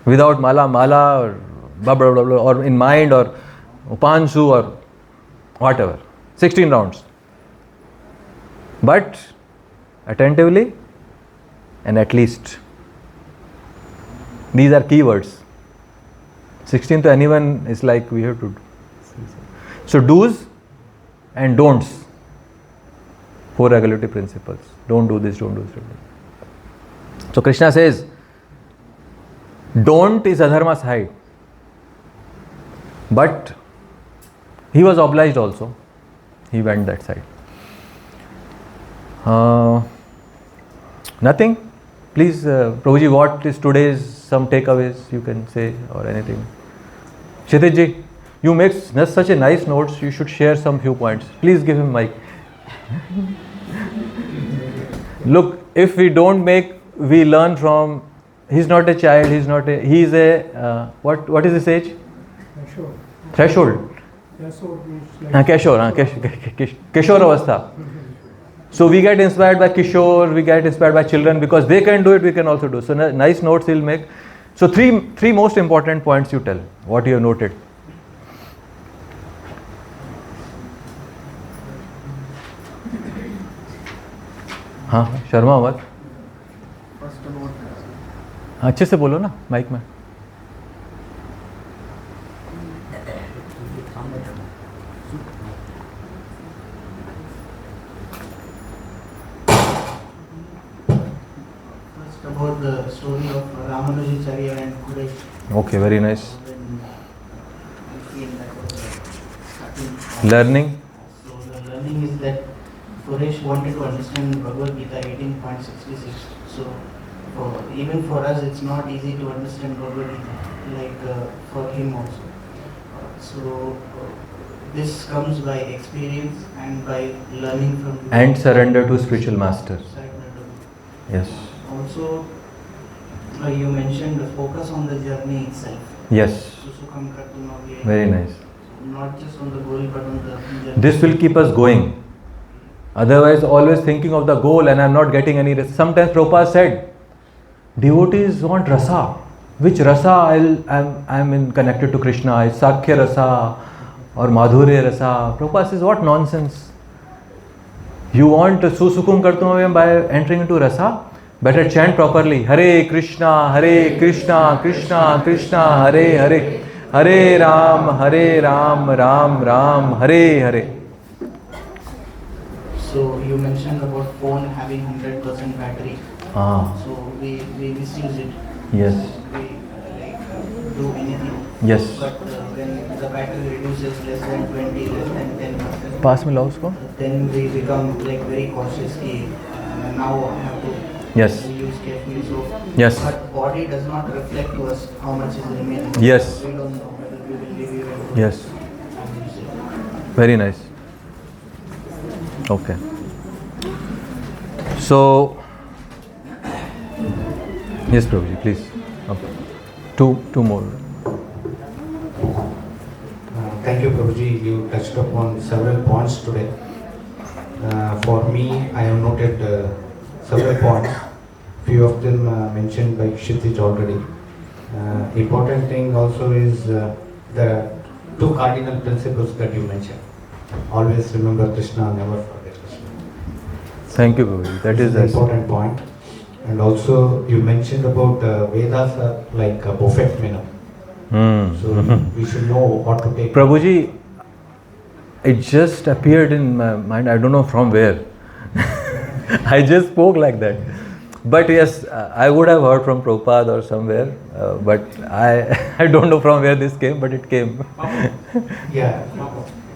without mala, or blah, blah, blah, blah, or in mind, or upanshu, or whatever. 16 rounds. But attentively and at least. These are keywords. 16 to anyone is like we have to do. So do's and don'ts. 4 regulative principles. Don't do this, don't do this. So Krishna says, don't is adharma's height. But he was obliged also. He went that side. Nothing. Please, Prabhuji, what is today's some takeaways you can say or anything? Kshitij, you make such a nice notes. You should share some few points. Please give him mic. Look, if we don't make, we learn from. He's not a child. He's a what is his age? Threshold. Kishore Avastha. So we get inspired by Kishore, we get inspired by children because they can do it, we can also do. So nice notes he'll make. So three most important points you tell. What you have noted. हाँ शर्मा मत. अच्छे से बोलो ना mic में. About the story of Ramanujacharya and Kuresh. Okay, very nice. I feel that was starting. Learning. So the learning is that Kuresh wanted to understand Bhagavad Gita 18.66. So even for us, it's not easy to understand Bhagavad Gita, like for him also. So this comes by experience and by learning from. And surrender to spiritual master. Yes. Also, you mentioned the focus on the journey itself. Yes. Susukam Kartumavi. Very nice. Not just on the goal, but on the journey. This will keep us going. Otherwise, always thinking of the goal and I'm not getting any rasa. Sometimes Prabhupada said, devotees want rasa. Which rasa I'm in connected to Krishna? Is Sakhya rasa or Madhurya rasa? Prabhupada says, what nonsense. You want Susukum Kartumavyam by entering into rasa? Better chant properly. Hare Krishna, Krishna Krishna, Hare Hare. Hare Ram, Ram Ram, Hare Hare. So you mentioned about phone having 100% battery. So we misuse it. Yes. We do anything. Yes. But when the battery reduces less than 20, less than 10%. पास में लाओ उसको. Then we become like very cautious. Now I have to. Yes. Use carefully. So. Yes. But body does not reflect to us how much is remaining. Yes. We don't know whether we will leave you. Yes. Very nice. Okay. So, yes, Prabhuji, please. Two more. Thank you, Prabhuji. You touched upon several points today. For me, I have noted several points. Few of them mentioned by Kshitij already. Important thing also is the two cardinal principles that you mentioned. Always remember Krishna, never forget Krishna. Thank you, Prabhuji. That is an important point. And also you mentioned about Vedas are like a buffet menu. So we should know what to take. Prabhuji, it just appeared in my mind. I don't know from where. I just spoke like that. But yes, I would have heard from Prabhupada or somewhere. But I don't know from where this came, but it came. Yeah.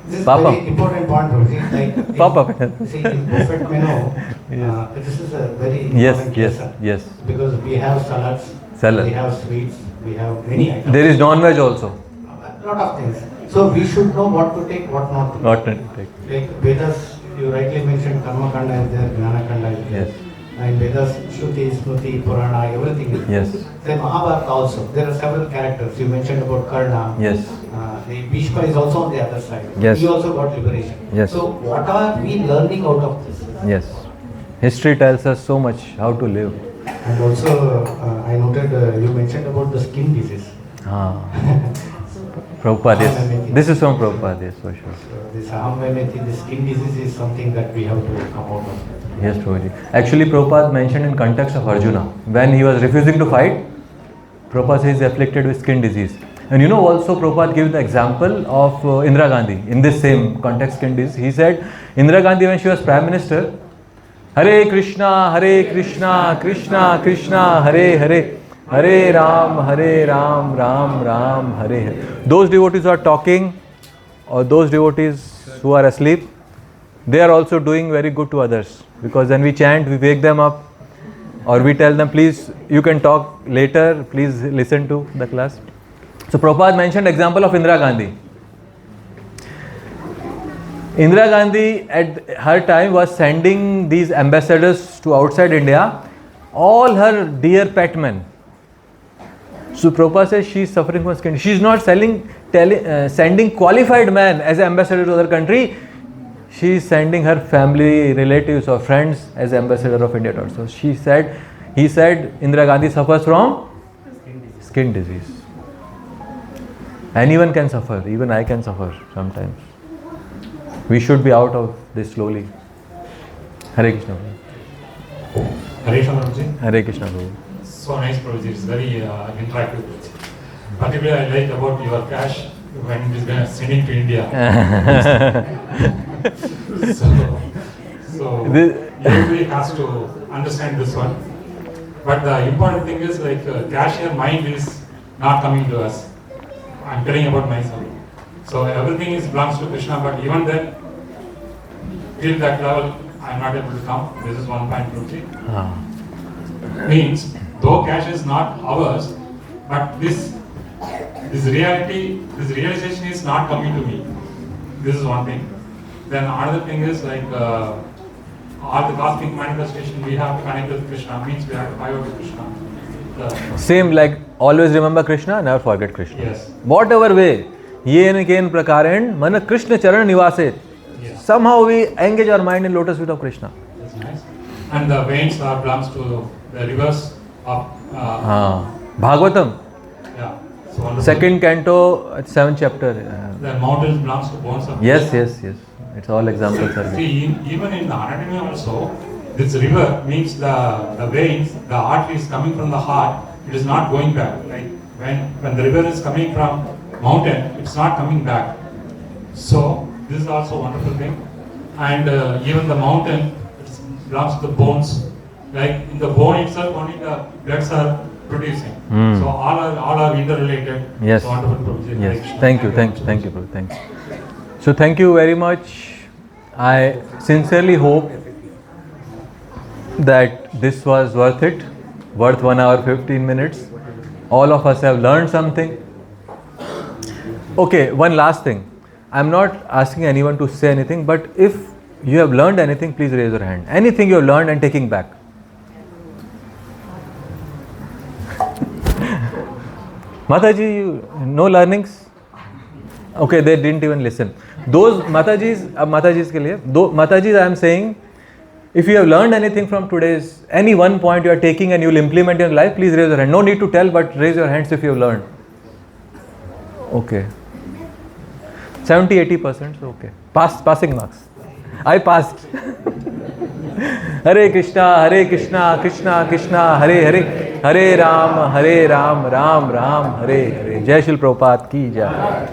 This is Papa. very important point, Prabhuji. Like Papa. See, in buffet menu, this is a very important lesson. Yes. Because we have salads, Salad. We have sweets. We have many items. There is non-veg also. A lot of things. So we should know what to take, what not to Not to take. take. Like Vedas, you rightly mentioned Karma Kanda is there, Jnana Kanda is there. Yes. And Vedas, Shruti, Smruti, Purana, everything is there. Yes. Then Mahabharata also. There are several characters. You mentioned about Karna. Yes. The Bhishma is also on the other side. Yes. He also got liberation. Yes. So what are we learning out of this? Yes. History tells us so much how to live. And also, I noted you mentioned about the skin disease. Prabhupada, yes. This is from Prabhupada, yes, for sure. So this Ahamvemeti, the skin disease is something that we have to come out of. Yes, Prabhuji. Actually, Prabhupada mentioned in context of Arjuna, when he was refusing to fight, Prabhupada says he is afflicted with skin disease. And you know, also Prabhupada gave the example of Indira Gandhi in this same context, skin disease. He said, Indira Gandhi, when she was Prime Minister, Hare Krishna, Krishna Krishna, Hare Hare, Hare Ram, Ram Ram, Hare Hare. Those devotees who are talking, or those devotees who are asleep, they are also doing very good to others. Because when we chant, we wake them up, or we tell them, please, you can talk later, please listen to the class. So Prabhupada mentioned example of Indira Gandhi. Indira Gandhi at her time was sending these ambassadors to outside India, all her dear pet men. So Prabhupada says she is suffering from skin. She is not sending qualified men as ambassador to other country. She is sending her family, relatives or friends as ambassador of India also. He said, Indira Gandhi suffers from skin disease. Anyone can suffer, even I can suffer sometimes. We should be out of this slowly. Hare Krishna. Hare Krishna Prabhuji. Hare Krishna Prabhu. So nice Prabhuji, it's very interactive. Particularly I like about your cash when it is sending to India. so everybody has to understand this one. But the important thing is like cash here mind is not coming to us. I'm telling about myself. So everything is belongs to Krishna, but even then, till that level, I'm not able to come. This is one point, Prabhuji. Means, though cash is not ours, but this reality, this realization is not coming to me. This is one thing. Then another thing is like all the cosmic manifestation we have to connect with Krishna, means we have to find out with Krishna. Same like always remember Krishna, never forget Krishna. Yes. Whatever way, yen ken prakaran mana Krishna charan nivaset. Yes. Somehow we engage our mind in lotus feet of Krishna. That's nice. And the veins are belongs to the rivers of Bhagavatam. Yeah. So wonderful. Second canto, 7th chapter. The mountains belongs to bones of Yes. It's all examples are there. See, even in the anatomy also, this river means the veins, the artery is coming from the heart. It is not going back. Like when the river is coming from mountain, it's not coming back. So this is also a wonderful thing. And even the mountain, it belongs to the bones. Like in the bone itself, only the bloods are producing. So all are interrelated. Yes. So wonderful. Yes. Thank you, Prabhu. Thanks. So thank you very much. I sincerely hope that this was worth it, worth 1 hour 15 minutes. All of us have learned something. Okay, one last thing. I'm not asking anyone to say anything, but if you have learned anything, please raise your hand. Anything you have learned and taking back. Mataji, no learnings? Okay, they didn't even listen. Those Matajis, Matajis ke liye, Matajis I am saying, if you have learned anything from today's, any one point you are taking and you will implement in your life, please raise your hand. No need to tell, but raise your hands if you have learned. Okay. 70-80%, okay. Passing marks. I passed. Hare Krishna, Krishna Krishna, Hare Hare, Hare Ram, Ram Ram, Hare Hare. Jai Shri Prabhupada ki jai.